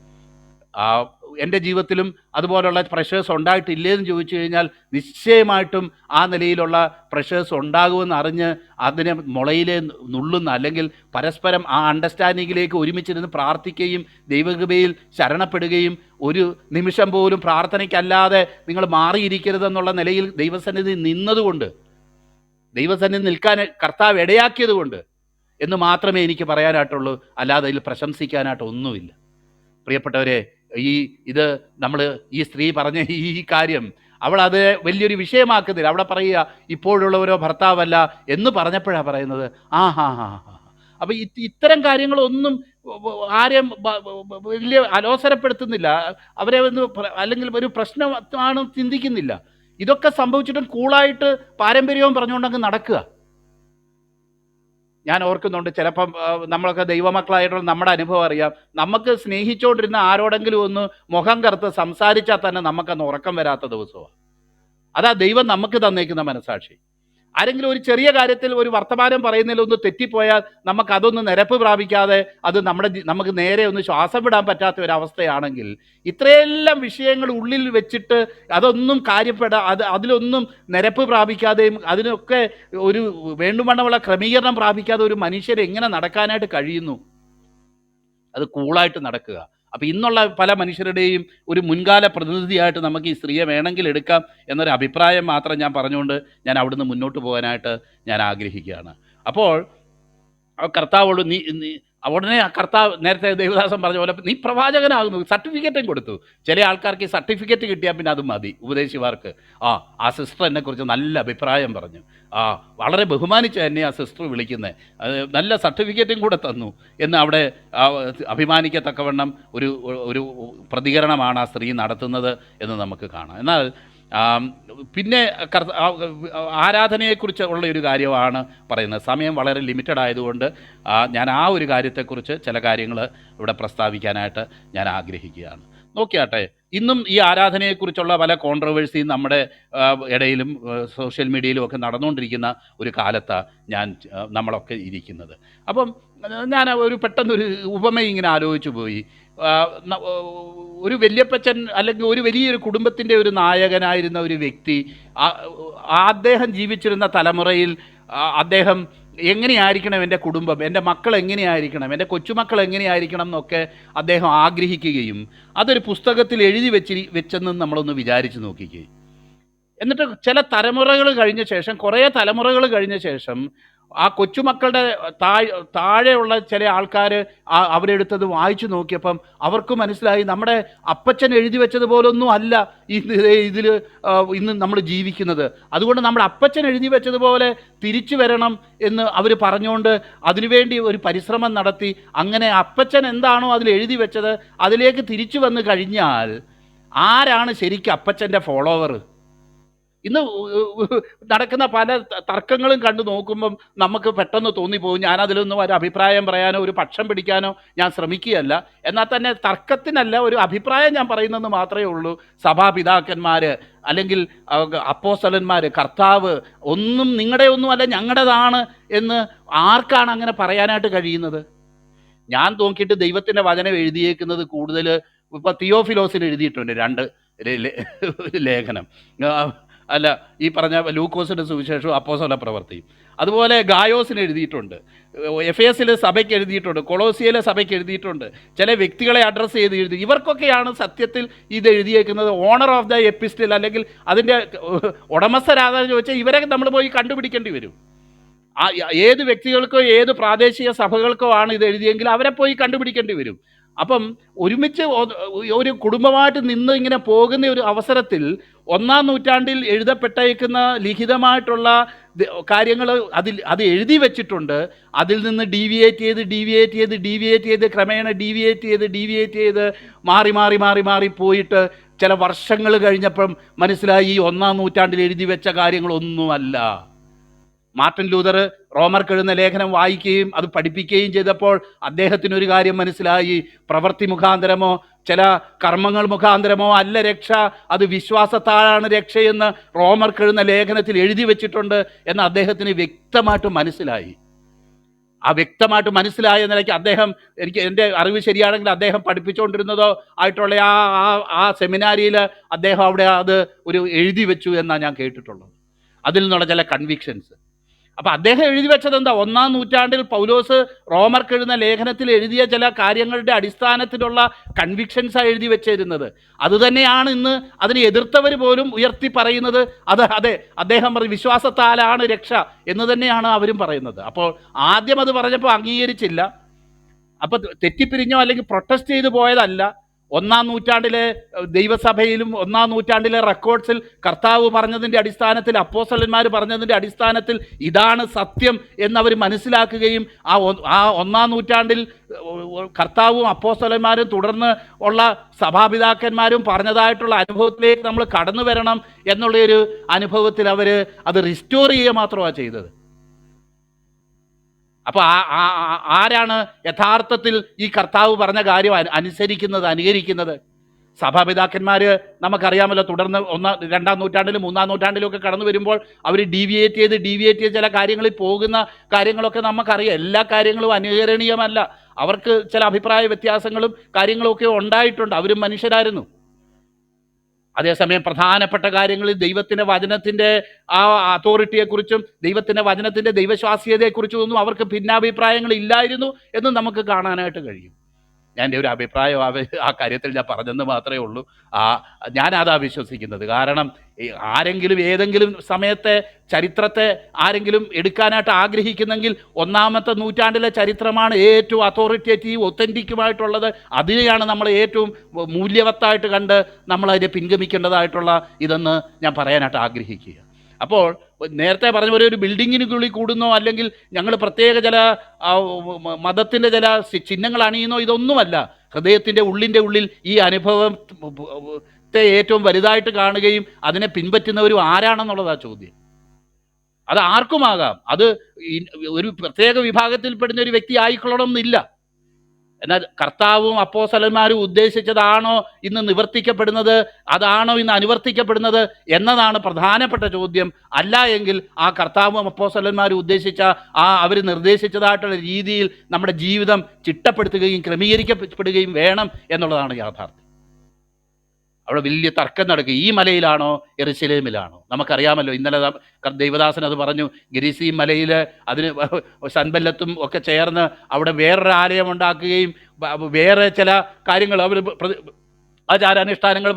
എൻ്റെ ജീവിതത്തിലും അതുപോലുള്ള പ്രഷേഴ്സ് ഉണ്ടായിട്ടില്ലേന്ന് ചോദിച്ചു കഴിഞ്ഞാൽ നിശ്ചയമായിട്ടും ആ നിലയിലുള്ള പ്രഷേഴ്സ് ഉണ്ടാകുമെന്ന് അറിഞ്ഞ് അതിനെ മുളയിലെ നുള്ളുന്ന, അല്ലെങ്കിൽ പരസ്പരം ആ അണ്ടർസ്റ്റാൻഡിങ്ങിലേക്ക് ഒരുമിച്ചിരുന്ന് പ്രാർത്ഥിക്കുകയും ദൈവകൃപയിൽ ശരണപ്പെടുകയും ഒരു നിമിഷം പോലും പ്രാർത്ഥനയ്ക്കല്ലാതെ നിങ്ങൾ മാറിയിരിക്കരുതെന്നുള്ള നിലയിൽ ദൈവസന്നിധി നിൽക്കാൻ കർത്താവ് ഇടയാക്കിയത് കൊണ്ട് എന്ന് മാത്രമേ എനിക്ക് പറയാനായിട്ടുള്ളൂ. അല്ലാതെ അതിൽ പ്രശംസിക്കാനായിട്ട് ഒന്നുമില്ല. പ്രിയപ്പെട്ടവരെ, ഈ ഇത് നമ്മൾ ഈ സ്ത്രീ പറഞ്ഞ ഈ കാര്യം അവൾ അത് വലിയൊരു വിഷയമാക്കുന്നില്ല. അവിടെ പറയുക ഇപ്പോഴുള്ളവരോ ഭർത്താവല്ല എന്ന് പറഞ്ഞപ്പോഴാണ് പറയുന്നത് ആ ഹാ ഹാ ഹാ. അപ്പം ഇത്തരം കാര്യങ്ങളൊന്നും ആരെയും വലിയ അലോസരപ്പെടുത്തുന്നില്ല, അവരെ ഒന്ന് അല്ലെങ്കിൽ ഒരു പ്രശ്നമാണ് ചിന്തിക്കുന്നില്ല. ഇതൊക്കെ സംഭവിച്ചിട്ടും കൂളായിട്ട് പാരമ്പര്യവും പറഞ്ഞുകൊണ്ടങ്ങ് നടക്കുക. ഞാൻ ഓർക്കുന്നുണ്ട്, ചിലപ്പം നമ്മളൊക്കെ ദൈവമക്കളായിട്ടുള്ള നമ്മുടെ അനുഭവം അറിയാം. നമുക്ക് സ്നേഹിച്ചുകൊണ്ടിരുന്ന ആരോടെങ്കിലും ഒന്ന് മുഖം കറുത്ത് സംസാരിച്ചാൽ തന്നെ നമുക്കന്ന് ഉറക്കം വരാത്ത ദിവസമാണ്. അതാ ദൈവം നമുക്ക് തന്നേക്കുന്ന മനസാക്ഷി. ആരെങ്കിലും ഒരു ചെറിയ കാര്യത്തിൽ ഒരു വർത്തമാനം പറയുന്നതിൽ ഒന്ന് തെറ്റിപ്പോയാൽ നമുക്കതൊന്ന് നിരപ്പ് പ്രാപിക്കാതെ അത് നമുക്ക് നേരെ ഒന്ന് ശ്വാസം വിടാൻ പറ്റാത്ത ഒരവസ്ഥയാണെങ്കിൽ, ഇത്രയെല്ലാം വിഷയങ്ങൾ ഉള്ളിൽ വെച്ചിട്ട് അതൊന്നും അതിലൊന്നും നിരപ്പ് പ്രാപിക്കാതെയും അതിനൊക്കെ ഒരു വേണ്ടുവണ്ണമുള്ള ക്രമീകരണം പ്രാപിക്കാതെ ഒരു മനുഷ്യരെ എങ്ങനെ നടക്കാനായിട്ട് കഴിയുന്നു? അത് കൂളായിട്ട് നടക്കുക. അപ്പം ഇന്നുള്ള പല മനുഷ്യരുടെയും ഒരു മുൻകാല പ്രതിനിധിയായിട്ട് നമുക്ക് ഈ സ്ത്രീയെ വേണമെങ്കിൽ എടുക്കാം എന്നൊരു അഭിപ്രായം മാത്രം ഞാൻ പറഞ്ഞുകൊണ്ട് ഞാൻ അവിടുന്ന് മുന്നോട്ട് പോകാനായിട്ട് ഞാൻ ആഗ്രഹിക്കുകയാണ്. അപ്പോൾ കർത്താവോട് നീ ഉടനെ കർത്താവ് നേരത്തെ ദേവദാസൻ പറഞ്ഞ പോലെ നീ പ്രവാചകനാകുന്നു, സർട്ടിഫിക്കറ്റും കൊടുത്തു. ചില ആൾക്കാർക്ക് ഈ സർട്ടിഫിക്കറ്റ് കിട്ടിയാൽ പിന്നെ അത് മതി. ഉപദേശിമാർക്ക് ആ സിസ്റ്റർ എന്നെക്കുറിച്ച് നല്ല അഭിപ്രായം പറഞ്ഞു, വളരെ ബഹുമാനിച്ച് എന്നെ ആ സിസ്റ്റർ വിളിക്കുന്നത്, അത് നല്ല സർട്ടിഫിക്കറ്റും കൂടെ തന്നു എന്ന് അവിടെ അഭിമാനിക്കത്തക്കവണ്ണം ഒരു പ്രതികരണമാണ് ആ സ്ത്രീ നടത്തുന്നത് എന്ന് നമുക്ക് കാണാം. എന്നാൽ പിന്നെ ആരാധനയെക്കുറിച്ച് ഉള്ള ഒരു കാര്യമാണ് പറയുന്നത്. സമയം വളരെ ലിമിറ്റഡ് ആയതുകൊണ്ട് ഞാൻ ആ ഒരു കാര്യത്തെക്കുറിച്ച് ചില കാര്യങ്ങൾ ഇവിടെ പ്രസ്താവിക്കാനായിട്ട് ഞാൻ ആഗ്രഹിക്കുകയാണ്. നോക്കിയാട്ടെ, ഇന്നും ഈ ആരാധനയെക്കുറിച്ചുള്ള പല കോൺട്രവേഴ്സിയും നമ്മുടെ ഇടയിലും സോഷ്യൽ മീഡിയയിലും ഒക്കെ നടന്നുകൊണ്ടിരിക്കുന്ന ഒരു കാലത്താണ് നമ്മളൊക്കെ ഇരിക്കുന്നത്. അപ്പം ഞാൻ പെട്ടെന്നൊരു ഉപമ ഇങ്ങനെ ആലോചിച്ചു പോയി. ഒരു വല്യപ്പച്ചൻ അല്ലെങ്കിൽ ഒരു വലിയൊരു കുടുംബത്തിൻ്റെ ഒരു നായകനായിരുന്ന ഒരു വ്യക്തി, അദ്ദേഹം ജീവിച്ചിരുന്ന തലമുറയിൽ അദ്ദേഹം എങ്ങനെയായിരിക്കണം എൻ്റെ കുടുംബം, എൻ്റെ മക്കൾ എങ്ങനെയായിരിക്കണം, എൻ്റെ കൊച്ചുമക്കൾ എങ്ങനെയായിരിക്കണം എന്നൊക്കെ അദ്ദേഹം ആഗ്രഹിക്കുകയും അതൊരു പുസ്തകത്തിൽ എഴുതി വെച്ചെന്ന് നമ്മളൊന്ന് വിചാരിച്ച് നോക്കിക്കുകയും, എന്നിട്ട് ചില തലമുറകൾ കഴിഞ്ഞ ശേഷം, കുറേ തലമുറകൾ കഴിഞ്ഞ ശേഷം ആ കൊച്ചുമക്കളുടെ താഴെയുള്ള ചില ആൾക്കാർ അവരെടുത്തത് വായിച്ചു നോക്കിയപ്പം അവർക്ക് മനസ്സിലായി നമ്മുടെ അപ്പച്ചൻ എഴുതി വെച്ചതുപോലൊന്നും അല്ല ഇതിൽ ഇന്ന് നമ്മൾ ജീവിക്കുന്നത്. അതുകൊണ്ട് നമ്മുടെ അപ്പച്ചൻ എഴുതി വെച്ചതുപോലെ തിരിച്ചു വരണം എന്ന് അവർ പറഞ്ഞുകൊണ്ട് അതിനുവേണ്ടി ഒരു പരിശ്രമം നടത്തി. അങ്ങനെ അപ്പച്ചൻ എന്താണോ അതിൽ എഴുതി വെച്ചത് അതിലേക്ക് തിരിച്ചു വന്നു കഴിഞ്ഞാൽ ആരാണ് ശരിക്കും അപ്പച്ചൻ്റെ ഫോളോവർ? ഇന്ന് നടക്കുന്ന പല തർക്കങ്ങളും കണ്ടു നോക്കുമ്പം നമുക്ക് പെട്ടെന്ന് തോന്നിപ്പോകും. ഞാനതിലൊന്നും ഒരു അഭിപ്രായം പറയാനോ ഒരു പക്ഷം പിടിക്കാനോ ഞാൻ ശ്രമിക്കുകയല്ല. എന്നാൽ തന്നെ തർക്കത്തിനല്ല, ഒരു അഭിപ്രായം ഞാൻ പറയുന്നതെന്ന് മാത്രമേ ഉള്ളൂ. സഭാപിതാക്കന്മാർ അല്ലെങ്കിൽ അപ്പോസ്തലന്മാർ, കർത്താവ് ഒന്നും നിങ്ങളുടെ ഒന്നും അല്ല ഞങ്ങളുടേതാണ് എന്ന് ആർക്കാണ് അങ്ങനെ പറയാനായിട്ട് കഴിയുന്നത്? ഞാൻ നോക്കിയിട്ട് ദൈവത്തിൻ്റെ വചനം എഴുതിയേക്കുന്നത് കൂടുതൽ ഇപ്പോൾ തിയോഫിലോസിന് എഴുതിയിട്ടുണ്ട് 2 ലേഖനം. അല്ല, ഈ പറഞ്ഞ ലൂക്കോസിൻ്റെ സുവിശേഷവും അപ്പോസ്തല പ്രവൃത്തിയും. അതുപോലെ ഗായോസിന് എഴുതിയിട്ടുണ്ട്, എഫേസിലെ സഭയ്ക്ക് എഴുതിയിട്ടുണ്ട്, കൊളോസിയയിലെ സഭയ്ക്ക് എഴുതിയിട്ടുണ്ട്, ചില വ്യക്തികളെ അഡ്രസ്സ് ചെയ്ത് എഴുതി. ഇവർക്കൊക്കെയാണ് സത്യത്തിൽ ഇത് എഴുതിയേക്കുന്നത്. ഓണർ ഓഫ് ദ എപ്പിസ്റ്റിൽ അല്ലെങ്കിൽ അതിൻ്റെ ഉടമസ്ഥരാണെന്ന് ചോദിച്ചാൽ ഇവരെ നമ്മൾ പോയി കണ്ടുപിടിക്കേണ്ടി വരും. ഏത് വ്യക്തികൾക്കോ ഏത് പ്രാദേശിക സഭകൾക്കോ ആണ് ഇത് എഴുതിയെങ്കിൽ അവരെ പോയി കണ്ടുപിടിക്കേണ്ടി വരും. അപ്പം ഒരുമിച്ച് ഒരു കുടുംബമായിട്ട് നിന്ന് ഇങ്ങനെ പോകുന്ന ഒരു അവസരത്തിൽ 1-ാം നൂറ്റാണ്ടിൽ എഴുതപ്പെട്ടേക്കുന്ന ലിഖിതമായിട്ടുള്ള കാര്യങ്ങൾ അത് എഴുതി വെച്ചിട്ടുണ്ട്. അതിൽ നിന്ന് ഡീവിയേറ്റ് ചെയ്ത് ക്രമേണ ഡീവിയേറ്റ് ചെയ്ത് മാറി പോയിട്ട് ചില വർഷങ്ങൾ കഴിഞ്ഞപ്പം മനസ്സിലായി ഈ 1-ാം നൂറ്റാണ്ടിൽ എഴുതി വെച്ച കാര്യങ്ങളൊന്നുമല്ല. മാർട്ടിൻ ലൂതർ റോമർക്ക് എഴുതുന്ന ലേഖനം വായിക്കുകയും അത് പഠിപ്പിക്കുകയും ചെയ്തപ്പോൾ അദ്ദേഹത്തിനൊരു കാര്യം മനസ്സിലായി. പ്രവൃത്തി മുഖാന്തരമോ ചില കർമ്മങ്ങൾ മുഖാന്തരമോ അല്ല രക്ഷ, അത് വിശ്വാസത്താലാണ് രക്ഷയെന്ന് റോമർക്ക് എഴുതുന്ന ലേഖനത്തിൽ എഴുതി വെച്ചിട്ടുണ്ട് എന്ന് അദ്ദേഹത്തിന് വ്യക്തമായിട്ട് മനസ്സിലായി. ആ വ്യക്തമായിട്ട് മനസ്സിലായ നിലയ്ക്ക് അദ്ദേഹം, എൻ്റെ അറിവ് ശരിയാണെങ്കിൽ അദ്ദേഹം പഠിപ്പിച്ചുകൊണ്ടിരുന്നതോ ആയിട്ടുള്ള ആ സെമിനാരിയിൽ അദ്ദേഹം അവിടെ അത് ഒരു എഴുതി വെച്ചു എന്നാണ് ഞാൻ കേട്ടിട്ടുള്ളത്. അതിൽ നിന്നുള്ള ചില കൺവിക്ഷൻസ്. അപ്പം അദ്ദേഹം എഴുതി വെച്ചത് എന്താ? 1-ാം നൂറ്റാണ്ടിൽ പൗലോസ് റോമർക്ക് എഴുതുന്ന ലേഖനത്തിൽ എഴുതിയ ചില കാര്യങ്ങളുടെ അടിസ്ഥാനത്തിലുള്ള കൺവിക്ഷൻസാണ് എഴുതി വെച്ചിരുന്നത്. അതുതന്നെയാണ് ഇന്ന് അതിനെ എതിർത്തവർ പോലും ഉയർത്തി പറയുന്നത്. അതെ, അദ്ദേഹം വിശ്വാസത്താലാണ് രക്ഷ എന്ന് തന്നെയാണ് അവരും പറയുന്നത്. അപ്പോൾ ആദ്യം അത് പറഞ്ഞപ്പോൾ അംഗീകരിച്ചില്ല. അപ്പോൾ തെറ്റിപ്പിരിഞ്ഞോ അല്ലെങ്കിൽ പ്രൊട്ടസ്റ്റ് ചെയ്തു പോയതല്ല. ഒന്നാം നൂറ്റാണ്ടിലെ ദൈവസഭയിലും ഒന്നാം നൂറ്റാണ്ടിലെ റെക്കോർഡ്സിൽ കർത്താവ് പറഞ്ഞതിൻ്റെ അടിസ്ഥാനത്തിൽ, അപ്പോസ്തലന്മാർ പറഞ്ഞതിൻ്റെ അടിസ്ഥാനത്തിൽ ഇതാണ് സത്യം എന്നവർ മനസ്സിലാക്കുകയും ആ ഒന്നാം നൂറ്റാണ്ടിൽ കർത്താവും അപ്പോസ്തലന്മാരും തുടർന്ന് ഉള്ള സഭാപിതാക്കന്മാരും പറഞ്ഞതായിട്ടുള്ള അനുഭവത്തിലേക്ക് നമ്മൾ കടന്നു വരണം എന്നുള്ളൊരു അനുഭവത്തിൽ അവർ അത് റിസ്റ്റോർ ചെയ്യുക മാത്രമാണ് ചെയ്തത്. അപ്പോൾ ആരാണ് യഥാർത്ഥത്തിൽ ഈ കർത്താവ് പറഞ്ഞ കാര്യം അനുസരിക്കുന്നത്, അനുകരിക്കുന്നത്? സഭാപിതാക്കന്മാർ നമുക്കറിയാമല്ലോ, തുടർന്ന് രണ്ടാം നൂറ്റാണ്ടിലും മൂന്നാം നൂറ്റാണ്ടിലും ഒക്കെ കടന്നു വരുമ്പോൾ അവർ ഡീവിയേറ്റ് ചെയ്ത് ചില കാര്യങ്ങളിൽ പോകുന്ന കാര്യങ്ങളൊക്കെ നമുക്കറിയാം. എല്ലാ കാര്യങ്ങളും അനുകരണീയമല്ല. അവർക്ക് ചില അഭിപ്രായ വ്യത്യാസങ്ങളും കാര്യങ്ങളൊക്കെ ഉണ്ടായിട്ടുണ്ട്. അവരും മനുഷ്യരായിരുന്നു. അതേസമയം പ്രധാനപ്പെട്ട കാര്യങ്ങളിൽ ദൈവത്തിൻ്റെ വചനത്തിൻ്റെ ആ അതോറിറ്റിയെക്കുറിച്ചും ദൈവത്തിൻ്റെ വചനത്തിൻ്റെ ദൈവശാസ്ത്രീയതയെക്കുറിച്ചും ഒന്നും അവർക്ക് ഭിന്നാഭിപ്രായങ്ങൾ ഇല്ലായിരുന്നു എന്ന് നമുക്ക് കാണാനായിട്ട് കഴിയും. ഞാൻ എൻ്റെ ഒരു അഭിപ്രായം ആ കാര്യത്തിൽ ഞാൻ പറഞ്ഞെന്ന് മാത്രമേ ഉള്ളൂ. ഞാനതാ വിശ്വസിക്കുന്നത്. കാരണം ആരെങ്കിലും ഏതെങ്കിലും സമയത്തെ ചരിത്രത്തെ ആരെങ്കിലും എടുക്കാനായിട്ട് ആഗ്രഹിക്കുന്നെങ്കിൽ ഒന്നാമത്തെ നൂറ്റാണ്ടിലെ ചരിത്രമാണ് ഏറ്റവും അതോറിറ്റേറ്റീവ്, ഒത്തൻറ്റിക്കുമായിട്ടുള്ളത്. അതിനെയാണ് നമ്മൾ ഏറ്റവും മൂല്യവത്തായിട്ട് കണ്ട് നമ്മളതിനെ പിൻഗമിക്കേണ്ടതായിട്ടുള്ള ഇതെന്ന് ഞാൻ പറയാനായിട്ട് ആഗ്രഹിക്കുക. അപ്പോൾ നേരത്തെ പറഞ്ഞ പോലെ ഒരു ബിൽഡിങ്ങിനുള്ളിൽ കൂടുന്നോ അല്ലെങ്കിൽ ഞങ്ങൾ പ്രത്യേക ചില മതത്തിൻ്റെ ചില ചിഹ്നങ്ങൾ അണിയുന്നോ ഇതൊന്നുമല്ല. ഹൃദയത്തിൻ്റെ ഉള്ളിൽ ഈ അനുഭവത്തെ ഏറ്റവും വലുതായിട്ട് കാണുകയും അതിനെ പിൻപറ്റുന്നവരും ആരാണെന്നുള്ളതാണ് ചോദ്യം. അത് ആർക്കുമാകാം. അത് ഒരു പ്രത്യേക വിഭാഗത്തിൽപ്പെടുന്ന ഒരു വ്യക്തി ആയിക്കൊള്ളണം എന്നില്ല. എന്നാൽ കർത്താവും അപ്പോസ്തലന്മാരും ഉദ്ദേശിച്ചതാണോ ഇന്ന് നിവർത്തിക്കപ്പെടുന്നത്, അതാണോ ഇന്ന് അനുവർത്തിക്കപ്പെടുന്നത് എന്നതാണ് പ്രധാനപ്പെട്ട ചോദ്യം. അല്ല എങ്കിൽ ആ കർത്താവും അപ്പോസ്തലന്മാരും ഉദ്ദേശിച്ച അവർ നിർദ്ദേശിച്ചതായിട്ടുള്ള രീതിയിൽ നമ്മുടെ ജീവിതം ചിട്ടപ്പെടുത്തുകയും ക്രമീകരിക്കപ്പെടുകയും വേണം എന്നുള്ളതാണ് യാഥാർത്ഥ്യം. അവിടെ വലിയ തർക്കം നടക്കുക. ഈ മലയിലാണോ യെരുശലേമിലാണോ? നമുക്കറിയാമല്ലോ, ഇന്നലെ ദൈവദാസൻ അത് പറഞ്ഞു. ഗെരിസീം മലയിൽ അതിന് സൻബല്ലത്തും ഒക്കെ ചേർന്ന് അവിടെ വേറൊരു ആലയം ഉണ്ടാക്കുകയും വേറെ ചില കാര്യങ്ങൾ അവർ ആചാരാനുഷ്ഠാനങ്ങൾ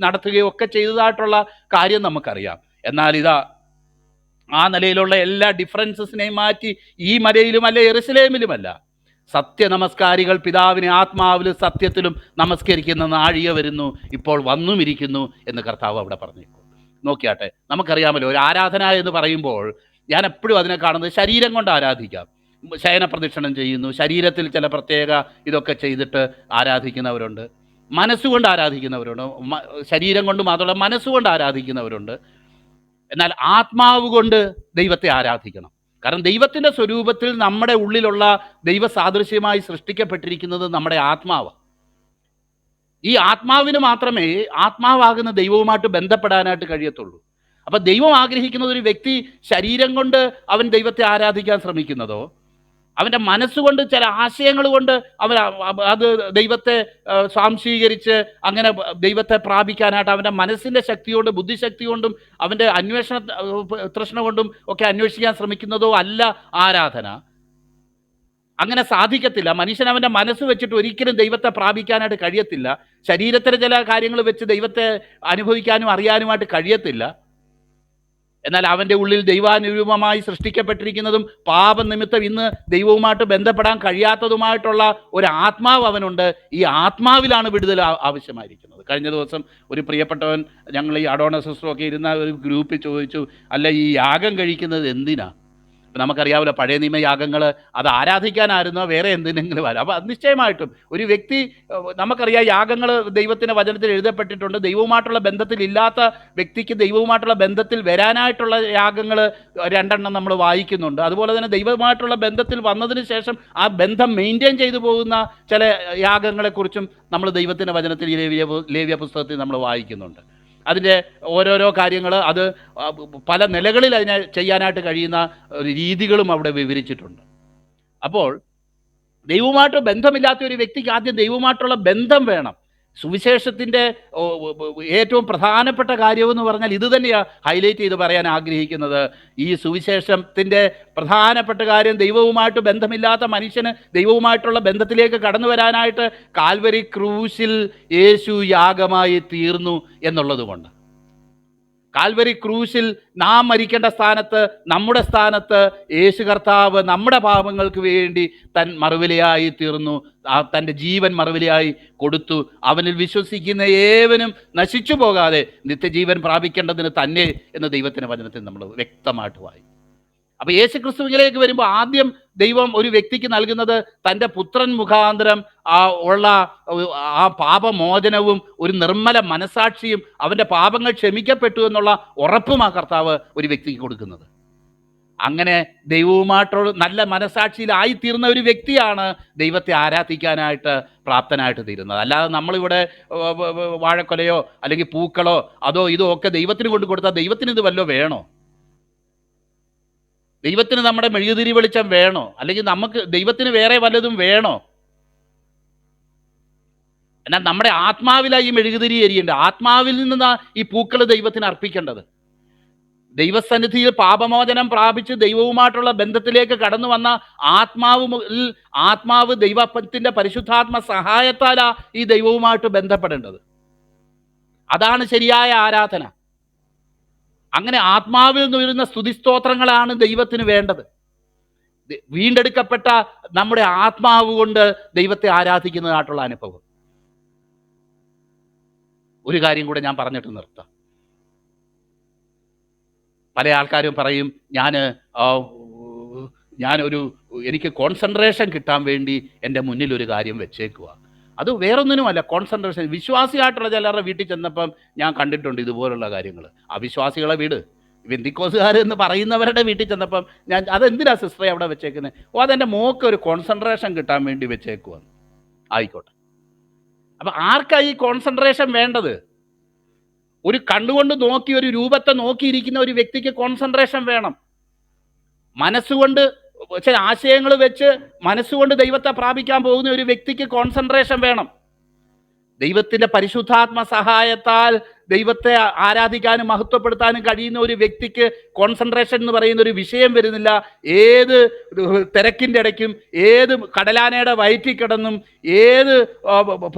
നടത്തുകയും ഒക്കെ ചെയ്തതായിട്ടുള്ള കാര്യം നമുക്കറിയാം. എന്നാൽ ഇതാ ആ നിലയിലുള്ള എല്ലാ ഡിഫറൻസസിനെയും മാറ്റി ഈ മലയിലുമല്ല യെരുശലേമിലുമല്ല സത്യ നമസ്കാരികൾ പിതാവിനെ ആത്മാവിലും സത്യത്തിലും നമസ്കരിക്കുന്ന നാഴിക വരുന്നു, ഇപ്പോൾ വന്നുമിരിക്കുന്നു എന്ന് കർത്താവ് അവിടെ പറഞ്ഞേക്കും. നോക്കിയാട്ടെ, നമുക്കറിയാമല്ലോ ഒരു ആരാധന എന്ന് പറയുമ്പോൾ ഞാൻ എപ്പോഴും അതിനെ കാണുന്നത് ശരീരം കൊണ്ട് ആരാധിക്കാം. ശയന പ്രദക്ഷിണം ചെയ്യുന്നു, ശരീരത്തിൽ ചില പ്രത്യേക ഇതൊക്കെ ചെയ്തിട്ട് ആരാധിക്കുന്നവരുണ്ട്, മനസ്സുകൊണ്ട് ആരാധിക്കുന്നവരുണ്ട്, ശരീരം കൊണ്ട് മാത്രമല്ല മനസ്സുകൊണ്ട് ആരാധിക്കുന്നവരുണ്ട്. എന്നാൽ ആത്മാവ് കൊണ്ട് ദൈവത്തെ ആരാധിക്കണം. കാരണം ദൈവത്തിൻ്റെ സ്വരൂപത്തിൽ നമ്മുടെ ഉള്ളിലുള്ള ദൈവസാദൃശ്യമായി സൃഷ്ടിക്കപ്പെട്ടിരിക്കുന്നത് നമ്മുടെ ആത്മാവ്. ഈ ആത്മാവിന് മാത്രമേ ആത്മാവാകുന്ന ദൈവവുമായിട്ട് ബന്ധപ്പെടാനായിട്ട് കഴിയത്തുള്ളൂ. അപ്പം ദൈവം ആഗ്രഹിക്കുന്നത് ഒരു വ്യക്തി ശരീരം കൊണ്ട് അവൻ ദൈവത്തെ ആരാധിക്കാൻ ശ്രമിക്കുന്നതോ അവൻ്റെ മനസ്സുകൊണ്ട് ചില ആശയങ്ങൾ കൊണ്ട് അത് ദൈവത്തെ സ്വാംശീകരിച്ച് അങ്ങനെ ദൈവത്തെ പ്രാപിക്കാനായിട്ട് അവൻ്റെ മനസ്സിൻ്റെ ശക്തി കൊണ്ടും ബുദ്ധിശക്തി കൊണ്ടും അവൻ്റെ അന്വേഷണ തൃഷ്ണ കൊണ്ടും ഒക്കെ അന്വേഷിക്കാൻ ശ്രമിക്കുന്നതോ അല്ല ആരാധന. അങ്ങനെ സാധിക്കത്തില്ല. മനുഷ്യൻ അവൻ്റെ മനസ്സ് വെച്ചിട്ട് ഒരിക്കലും ദൈവത്തെ പ്രാപിക്കാനായിട്ട് കഴിയത്തില്ല. ശരീരത്തിലെ ചില കാര്യങ്ങൾ വെച്ച് ദൈവത്തെ അനുഭവിക്കാനും അറിയാനുമായിട്ട് കഴിയത്തില്ല. എന്നാൽ അവൻ്റെ ഉള്ളിൽ ദൈവാനുരൂപമായി സൃഷ്ടിക്കപ്പെട്ടിരിക്കുന്നതും പാപനിമിത്തം ഇന്ന് ദൈവവുമായിട്ട് ബന്ധപ്പെടാൻ കഴിയാത്തതുമായിട്ടുള്ള ഒരു ആത്മാവ് അവനുണ്ട്. ഈ ആത്മാവിലാണ് വിടുതൽ ആവശ്യമായിരിക്കുന്നത്. കഴിഞ്ഞ ദിവസം ഒരു പ്രിയപ്പെട്ടവൻ, ഞങ്ങൾ ഈ അഡോണ സിസ്റ്ററൊക്കെ ഇരുന്ന ഒരു ഗ്രൂപ്പിൽ ചോദിച്ചു, അല്ല ഈ യാഗം കഴിക്കുന്നത് എന്തിനാ? നമുക്കറിയാമല്ലോ പഴയ നിയമ യാഗങ്ങൾ അത് ആരാധിക്കാനായിരുന്നോ വേറെ എന്തിനെങ്കിലും ആരും. അപ്പോൾ നിശ്ചയമായിട്ടും ഒരു വ്യക്തി, നമുക്കറിയാം യാഗങ്ങൾ ദൈവത്തിൻ്റെ വചനത്തിൽ എഴുതപ്പെട്ടിട്ടുണ്ട്. ദൈവവുമായിട്ടുള്ള ബന്ധത്തിലില്ലാത്ത വ്യക്തിക്ക് ദൈവവുമായിട്ടുള്ള ബന്ധത്തിൽ വരാനായിട്ടുള്ള യാഗങ്ങൾ 2 നമ്മൾ വായിക്കുന്നുണ്ട്. അതുപോലെ തന്നെ ദൈവവുമായിട്ടുള്ള ബന്ധത്തിൽ വന്നതിന് ശേഷം ആ ബന്ധം മെയിൻറ്റെയിൻ ചെയ്തു പോകുന്ന ചില യാഗങ്ങളെക്കുറിച്ചും നമ്മൾ ദൈവത്തിൻ്റെ വചനത്തിൽ ലേവ്യ പുസ്തകത്തിൽ നമ്മൾ വായിക്കുന്നുണ്ട്. അതിൻ്റെ ഓരോരോ കാര്യങ്ങൾ അത് പല നിലകളിൽ അതിനെ ചെയ്യാനായിട്ട് കഴിയുന്ന രീതികളും അവിടെ വിവരിച്ചിട്ടുണ്ട്. അപ്പോൾ ദൈവവുമായിട്ട് ബന്ധമില്ലാത്ത ഒരു വ്യക്തിക്ക് ആദ്യം ദൈവവുമായിട്ടുള്ള ബന്ധം വേണം. സുവിശേഷത്തിൻ്റെ ഏറ്റവും പ്രധാനപ്പെട്ട കാര്യമെന്ന് പറഞ്ഞാൽ ഇത് തന്നെയാണ് ഹൈലൈറ്റ് ചെയ്ത് പറയാൻ ആഗ്രഹിക്കുന്നത്. ഈ സുവിശേഷത്തിൻ്റെ പ്രധാനപ്പെട്ട കാര്യം ദൈവവുമായിട്ട് ബന്ധമില്ലാത്ത മനുഷ്യന് ദൈവവുമായിട്ടുള്ള ബന്ധത്തിലേക്ക് കടന്നു വരാനായിട്ട് കാൽവരി ക്രൂശിൽ യേശു യാഗമായി തീർന്നു എന്നുള്ളത് കൊണ്ട്. കാൽവരി ക്രൂശിൽ നാം മരിക്കേണ്ട സ്ഥാനത്ത്, നമ്മുടെ സ്ഥാനത്ത് യേശു കർത്താവ് നമ്മുടെ പാപങ്ങൾക്ക് വേണ്ടി മറുവിലയായി തീർന്നു. തൻ്റെ ജീവൻ മറുവിലയായി കൊടുത്തു. അവനിൽ വിശ്വസിക്കുന്ന ഏവനും നശിച്ചു പോകാതെ നിത്യജീവൻ പ്രാപിക്കേണ്ടതിന് തന്നെ എന്ന് ദൈവത്തിൻ്റെ വചനത്തിൽ നമ്മൾ വ്യക്തമായിട്ട് വായിക്കും. അപ്പോൾ യേശു ക്രിസ്തുവിലേക്ക് വരുമ്പോൾ ആദ്യം ദൈവം ഒരു വ്യക്തിക്ക് നൽകുന്നത് തൻ്റെ പുത്രൻ മുഖാന്തരം ഉള്ള ആ പാപമോചനവും ഒരു നിർമ്മല മനസാക്ഷിയും അവൻ്റെ പാപങ്ങൾ ക്ഷമിക്കപ്പെട്ടു എന്നുള്ള ഉറപ്പും ആ കർത്താവ് ഒരു വ്യക്തിക്ക് കൊടുക്കുന്നത്. അങ്ങനെ ദൈവവുമായിട്ടുള്ള നല്ല മനസാക്ഷിയിലായിത്തീർന്ന ഒരു വ്യക്തിയാണ് ദൈവത്തെ ആരാധിക്കാനായിട്ട് പ്രാപ്തനായിട്ട് തീരുന്നത്. അല്ലാതെ നമ്മളിവിടെ വാഴക്കൊലയോ അല്ലെങ്കിൽ പൂക്കളോ അതോ ഇതോ ഒക്കെ ദൈവത്തിന് കൊണ്ട് കൊടുത്താൽ ദൈവത്തിന് ഇത് വല്ലോ വേണോ? ദൈവത്തിന് നമ്മുടെ മെഴുകുതിരി വെളിച്ചം വേണോ? അല്ലെങ്കിൽ നമുക്ക് ദൈവത്തിന് വേറെ വല്ലതും വേണോ? എന്നാൽ നമ്മുടെ ആത്മാവിലായി ഈ മെഴുകുതിരി എരിയേണ്ടത്. ആത്മാവിൽ നിന്നാ ഈ പൂക്കൾ ദൈവത്തിന് അർപ്പിക്കേണ്ടത്. ദൈവസന്നിധിയിൽ പാപമോചനം പ്രാപിച്ച് ദൈവവുമായിട്ടുള്ള ബന്ധത്തിലേക്ക് കടന്നു വന്ന ആത്മാവ് ദൈവത്തിൻ്റെ പരിശുദ്ധാത്മ സഹായത്താലാ ഈ ദൈവവുമായിട്ട് ബന്ധപ്പെടേണ്ടത്. അതാണ് ശരിയായ ആരാധന. അങ്ങനെ ആത്മാവിൽ നിന്ന് വരുന്ന സ്തുതിസ്തോത്രങ്ങളാണ് ദൈവത്തിന് വേണ്ടത്. വീണ്ടെടുക്കപ്പെട്ട നമ്മുടെ ആത്മാവ് കൊണ്ട് ദൈവത്തെ ആരാധിക്കുന്നതായിട്ടുള്ള അനുഭവം. ഒരു കാര്യം കൂടെ ഞാൻ പറഞ്ഞിട്ട് നിർത്താം. പല ആൾക്കാരും പറയും, എനിക്ക് കോൺസെൻട്രേഷൻ കിട്ടാൻ വേണ്ടി എൻ്റെ മുന്നിൽ ഒരു കാര്യം വെച്ചേക്കുക. അത് വേറൊന്നിനുമല്ല, കോൺസെൻട്രേഷൻ. വിശ്വാസിയായിട്ടുള്ള ചിലരുടെ വീട്ടിൽ ചെന്നപ്പം ഞാൻ കണ്ടിട്ടുണ്ട് ഇതുപോലുള്ള കാര്യങ്ങൾ. അവിശ്വാസികളെ വീട്, ബെന്തിക്കോസുകാർ എന്ന് പറയുന്നവരുടെ വീട്ടിൽ ചെന്നപ്പം അതെന്തിനാ സിസ്റ്ററെ അവിടെ വെച്ചേക്കുന്നത്? അതെൻ്റെ മോക്ക് ഒരു കോൺസെൻട്രേഷൻ കിട്ടാൻ വേണ്ടി വെച്ചേക്കുവാന്ന്. ആയിക്കോട്ടെ. അപ്പം ആർക്കായി ഈ കോൺസെൻട്രേഷൻ വേണ്ടത്? ഒരു കണ്ണുകൊണ്ട് നോക്കി ഒരു രൂപത്തെ നോക്കിയിരിക്കുന്ന ഒരു വ്യക്തിക്ക് കോൺസെൻട്രേഷൻ വേണം. മനസ്സുകൊണ്ട് ചില ആശയങ്ങൾ വെച്ച് മനസ്സുകൊണ്ട് ദൈവത്തെ പ്രാപിക്കാൻ പോകുന്ന ഒരു വ്യക്തിക്ക് കോൺസെൻട്രേഷൻ വേണം. ദൈവത്തിൻ്റെ പരിശുദ്ധാത്മ സഹായത്താൽ ദൈവത്തെ ആരാധിക്കാനും മഹത്വപ്പെടുത്താനും കഴിയുന്ന ഒരു വ്യക്തിക്ക് കോൺസെൻട്രേഷൻ എന്ന് പറയുന്ന ഒരു വിഷയം വരുന്നില്ല. ഏത് തിരക്കിൻ്റെ ഇടയ്ക്കും, ഏത് കടലാനയുടെ വയറ്റിൽ കിടന്നും, ഏത്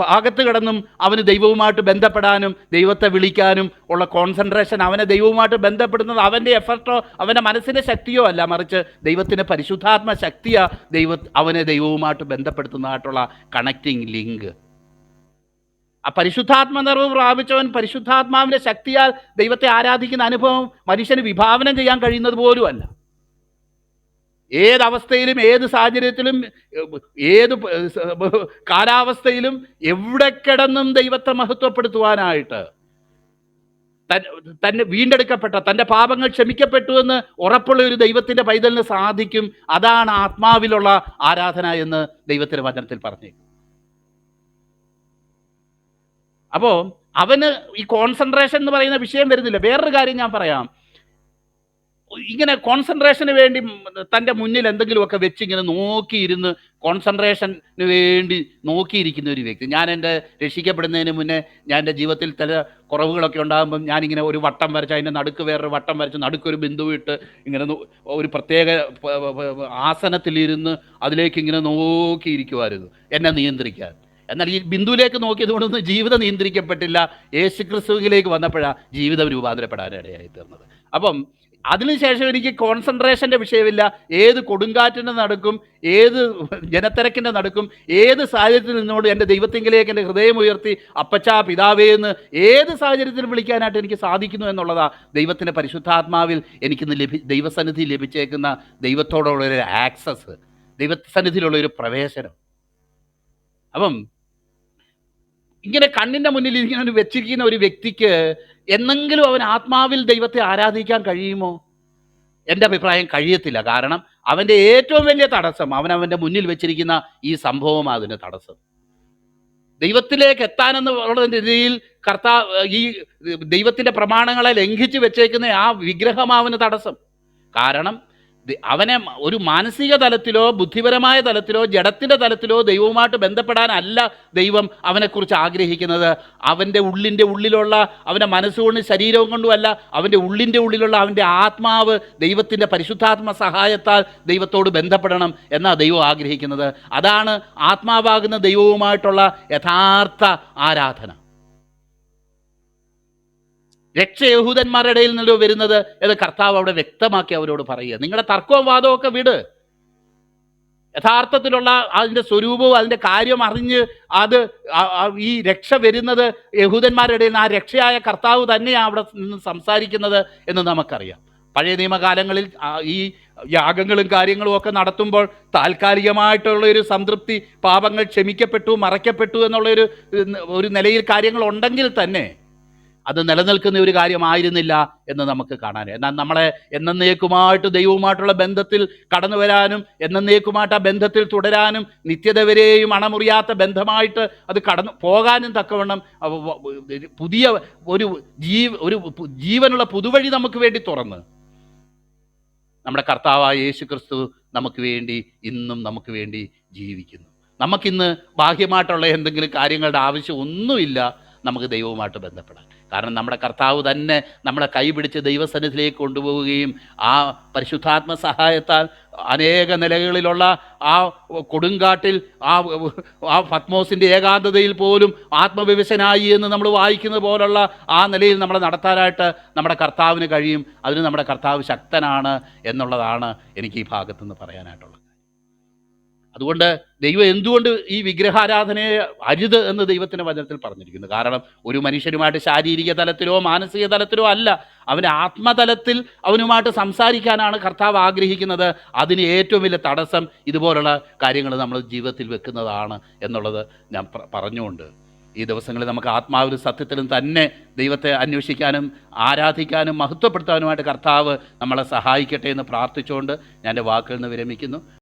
ഭാഗത്ത് കിടന്നും അവന് ദൈവവുമായിട്ട് ബന്ധപ്പെടാനും ദൈവത്തെ വിളിക്കാനും ഉള്ള കോൺസെൻട്രേഷൻ. അവനെ ദൈവവുമായിട്ട് ബന്ധപ്പെടുന്നത് അവൻ്റെ എഫർട്ടോ അവൻ്റെ മനസ്സിൻ്റെ ശക്തിയോ അല്ല, മറിച്ച് ദൈവത്തിൻ്റെ പരിശുദ്ധാത്മ ശക്തിയാ അവനെ ദൈവവുമായിട്ട് ബന്ധപ്പെടുത്തുന്നതായിട്ടുള്ള കണക്റ്റിംഗ് ലിങ്ക്. ആ പരിശുദ്ധാത്മ നിറവ് പ്രാപിച്ചവൻ പരിശുദ്ധാത്മാവിൻ്റെ ശക്തിയാൽ ദൈവത്തെ ആരാധിക്കുന്ന അനുഭവം മനുഷ്യന് വിഭാവനം ചെയ്യാൻ കഴിയുന്നത് പോലും അല്ല. ഏതവസ്ഥയിലും, ഏത് സാഹചര്യത്തിലും, ഏത് കാലാവസ്ഥയിലും എവിടെ കിടന്നും ദൈവത്തെ മഹത്വപ്പെടുത്തുവാനായിട്ട് തന്നെ വീണ്ടെടുക്കപ്പെട്ട തൻ്റെ പാപങ്ങൾ ക്ഷമിക്കപ്പെട്ടു എന്ന് ഉറപ്പുള്ള ഒരു ദൈവത്തിൻ്റെ പൈതലിന് സാധിക്കും. അതാണ് ആത്മാവിലുള്ള ആരാധന എന്ന് ദൈവത്തിൻ്റെ വചനത്തിൽ പറഞ്ഞേക്കും. അപ്പോൾ അവന് ഈ കോൺസെൻട്രേഷൻ എന്ന് പറയുന്ന വിഷയം വരുന്നില്ല. വേറൊരു കാര്യം ഞാൻ പറയാം. ഇങ്ങനെ കോൺസെൻട്രേഷന് വേണ്ടി തൻ്റെ മുന്നിൽ എന്തെങ്കിലുമൊക്കെ വെച്ച് ഇങ്ങനെ നോക്കിയിരുന്ന് കോൺസെൻട്രേഷന് വേണ്ടി നോക്കിയിരിക്കുന്ന ഒരു വ്യക്തി. ഞാൻ എൻ്റെ രക്ഷിക്കപ്പെടുന്നതിന് മുന്നേ ഞാൻ എൻ്റെ ജീവിതത്തിൽ ചില കുറവുകളൊക്കെ ഉണ്ടാകുമ്പം ഞാനിങ്ങനെ ഒരു വട്ടം വരച്ച് അതിൻ്റെ നടുക്ക് വേറൊരു വട്ടം വരച്ച് നടുക്കൊരു ബിന്ദു ഇട്ട് ഇങ്ങനെ ഒരു പ്രത്യേക ആസനത്തിലിരുന്ന് അതിലേക്ക് ഇങ്ങനെ നോക്കിയിരിക്കുമായിരുന്നു എന്നെ നിയന്ത്രിക്കാൻ. എന്നാൽ ഈ ബിന്ദുവിലേക്ക് നോക്കിയത് കൊണ്ടൊന്നും ജീവിതം നിയന്ത്രിക്കപ്പെട്ടില്ല. യേശുക്രിസ്തുവിലേക്ക് വന്നപ്പോഴാണ് ജീവിതം രൂപാന്തരപ്പെടാനിടയായി തീർന്നത്. അപ്പം അതിനുശേഷം എനിക്ക് കോൺസെൻട്രേഷൻ്റെ വിഷയമില്ല. ഏത് കൊടുങ്കാറ്റിൻ്റെ നടുക്കും, ഏത് ജനത്തിരക്കിൻ്റെ നടുക്കും, ഏത് സാഹചര്യത്തിൽ നിന്നുകൊണ്ട് എൻ്റെ ദൈവത്തിങ്കിലേക്ക് എൻ്റെ ഹൃദയം ഉയർത്തി അപ്പച്ചാ പിതാവേ എന്ന് ഏത് സാഹചര്യത്തിലും വിളിക്കാനായിട്ട് എനിക്ക് സാധിക്കുന്നു എന്നുള്ളതാണ് ദൈവത്തിൻ്റെ പരിശുദ്ധാത്മാവിൽ എനിക്കിന്ന് ദൈവസന്നിധി ലഭിച്ചേക്കുന്ന ദൈവത്തോടുള്ളൊരു ആക്സസ്, ദൈവസന്നിധിയിലുള്ളൊരു പ്രവേശനം. അപ്പം ഇങ്ങനെ കണ്ണിൻ്റെ മുന്നിൽ ഇങ്ങനെ വെച്ചിരിക്കുന്ന ഒരു വ്യക്തിക്ക് എന്നെങ്കിലും അവൻ ആത്മാവിൽ ദൈവത്തെ ആരാധിക്കാൻ കഴിയുമോ? എൻ്റെ അഭിപ്രായം കഴിയത്തില്ല. കാരണം അവൻ്റെ ഏറ്റവും വലിയ തടസ്സം അവൻ്റെ മുന്നിൽ വെച്ചിരിക്കുന്ന ഈ സംഭവം അതിന് തടസ്സം. ദൈവത്തിലേക്ക് എത്താനെന്നുള്ള രീതിയിൽ ഈ ദൈവത്തിൻ്റെ പ്രമാണങ്ങളെ ലംഘിച്ച് വെച്ചേക്കുന്ന ആ വിഗ്രഹമാവന് തടസ്സം. കാരണം അവനെ ഒരു മാനസിക തലത്തിലോ ബുദ്ധിപരമായ തലത്തിലോ ജഡത്തിൻ്റെ തലത്തിലോ ദൈവവുമായിട്ട് ബന്ധപ്പെടാനല്ല ദൈവം അവനെക്കുറിച്ച് ആഗ്രഹിക്കുന്നത്. അവൻ്റെ ഉള്ളിലുള്ള അവൻ്റെ മനസ്സുകൊണ്ടും ശരീരവും കൊണ്ടുമല്ല, അവൻ്റെ ഉള്ളിലുള്ള അവൻ്റെ ആത്മാവ് ദൈവത്തിൻ്റെ പരിശുദ്ധാത്മ സഹായത്താൽ ദൈവത്തോട് ബന്ധപ്പെടണം എന്നാണ് ദൈവം ആഗ്രഹിക്കുന്നത്. അതാണ് ആത്മാവാകുന്ന ദൈവവുമായിട്ടുള്ള യഥാർത്ഥ ആരാധന. രക്ഷ യഹൂദന്മാരുടെ ഇടയിൽ നിന്നല്ലോ വരുന്നത് എന്ന് കർത്താവ് അവിടെ വ്യക്തമാക്കി അവരോട് പറയുക. നിങ്ങളുടെ തർക്കവും വാദവും ഒക്കെ വിട്. യഥാർത്ഥത്തിലുള്ള അതിൻ്റെ സ്വരൂപവും അതിൻ്റെ കാര്യം അറിഞ്ഞ് അത് ഈ രക്ഷ വരുന്നത് യഹൂദന്മാരുടെ ഇടയിൽ നിന്ന് ആ രക്ഷയായ കർത്താവ് തന്നെയാണ് അവിടെ നിന്ന് സംസാരിക്കുന്നത് എന്ന് നമുക്കറിയാം. പഴയ നിയമകാലങ്ങളിൽ ഈ യാഗങ്ങളും കാര്യങ്ങളും ഒക്കെ നടത്തുമ്പോൾ താൽക്കാലികമായിട്ടുള്ളൊരു സംതൃപ്തി, പാപങ്ങൾ ക്ഷമിക്കപ്പെട്ടു, മറയ്ക്കപ്പെട്ടു എന്നുള്ളൊരു നിലയിൽ കാര്യങ്ങൾ ഉണ്ടെങ്കിൽ തന്നെ അത് നിലനിൽക്കുന്ന ഒരു കാര്യമായിരുന്നില്ല എന്ന് നമുക്ക് കാണാൻ. എന്നാൽ നമ്മളെ എന്നേക്കുമായിട്ട് ദൈവവുമായിട്ടുള്ള ബന്ധത്തിൽ കടന്നു വരാനും എന്നേക്കുമായിട്ട് ആ ബന്ധത്തിൽ തുടരാനും നിത്യത വരെയും അണമുറിയാത്ത ബന്ധമായിട്ട് അത് കടന്നു പോകാനും തക്കവണ്ണം പുതിയ ഒരു ജീവനുള്ള പുതുവഴി നമുക്ക് വേണ്ടി തുറന്ന് നമ്മുടെ കർത്താവായ യേശു ക്രിസ്തു നമുക്ക് വേണ്ടി ഇന്നും നമുക്ക് വേണ്ടി ജീവിക്കുന്നു. നമുക്കിന്ന് ബാഹ്യമായിട്ടുള്ള എന്തെങ്കിലും കാര്യങ്ങളുടെ ആവശ്യം ഒന്നുമില്ല നമുക്ക് ദൈവവുമായിട്ട് ബന്ധപ്പെടാൻ. കാരണം നമ്മുടെ കർത്താവ് തന്നെ നമ്മളെ കൈപിടിച്ച് ദൈവസന്നിധിയിലേക്ക് കൊണ്ടുപോവുകയും ആ പരിശുദ്ധാത്മ സഹായത്താൽ അനേക നിലകളിലുള്ള ആ കൊടുങ്കാട്ടിൽ ആ പത്മോസിൻ്റെ ഏകാന്തതയിൽ പോലും ആത്മവിവശനായി എന്ന് നമ്മൾ വായിക്കുന്നത് പോലുള്ള ആ നിലയിൽ നമ്മളെ നടത്താനായിട്ട് നമ്മുടെ കർത്താവിന് കഴിയും. അതിന് നമ്മുടെ കർത്താവ് ശക്തനാണ് എന്നുള്ളതാണ് എനിക്ക് ഈ ഭാഗത്തുനിന്ന് പറയാനായിട്ടുള്ളത്. അതുകൊണ്ട് ദൈവം എന്തുകൊണ്ട് ഈ വിഗ്രഹാരാധനയെ അരുത് എന്ന് ദൈവത്തിൻ്റെ വചനത്തിൽ പറഞ്ഞിരിക്കുന്നു? കാരണം ഒരു മനുഷ്യനുമായിട്ട് ശാരീരിക തലത്തിലോ മാനസിക തലത്തിലോ അല്ല, അവൻ്റെ ആത്മതലത്തിൽ അവനുമായിട്ട് സംസാരിക്കാനാണ് കർത്താവ് ആഗ്രഹിക്കുന്നത്. അതിന് ഏറ്റവും വലിയ തടസ്സം ഇതുപോലുള്ള കാര്യങ്ങൾ നമ്മൾ ജീവിതത്തിൽ വെക്കുന്നതാണ് എന്നുള്ളത് ഞാൻ പറഞ്ഞുകൊണ്ട് ഈ ദിവസങ്ങളിൽ നമുക്ക് ആത്മാവിലും സത്യത്തിലും തന്നെ ദൈവത്തെ അന്വേഷിക്കാനും ആരാധിക്കാനും മഹത്വപ്പെടുത്താനുമായിട്ട് കർത്താവ് നമ്മളെ സഹായിക്കട്ടെ എന്ന് പ്രാർത്ഥിച്ചുകൊണ്ട് ഞാൻ എൻ്റെ വാക്കുകളിൽ നിന്ന് വിരമിക്കുന്നു.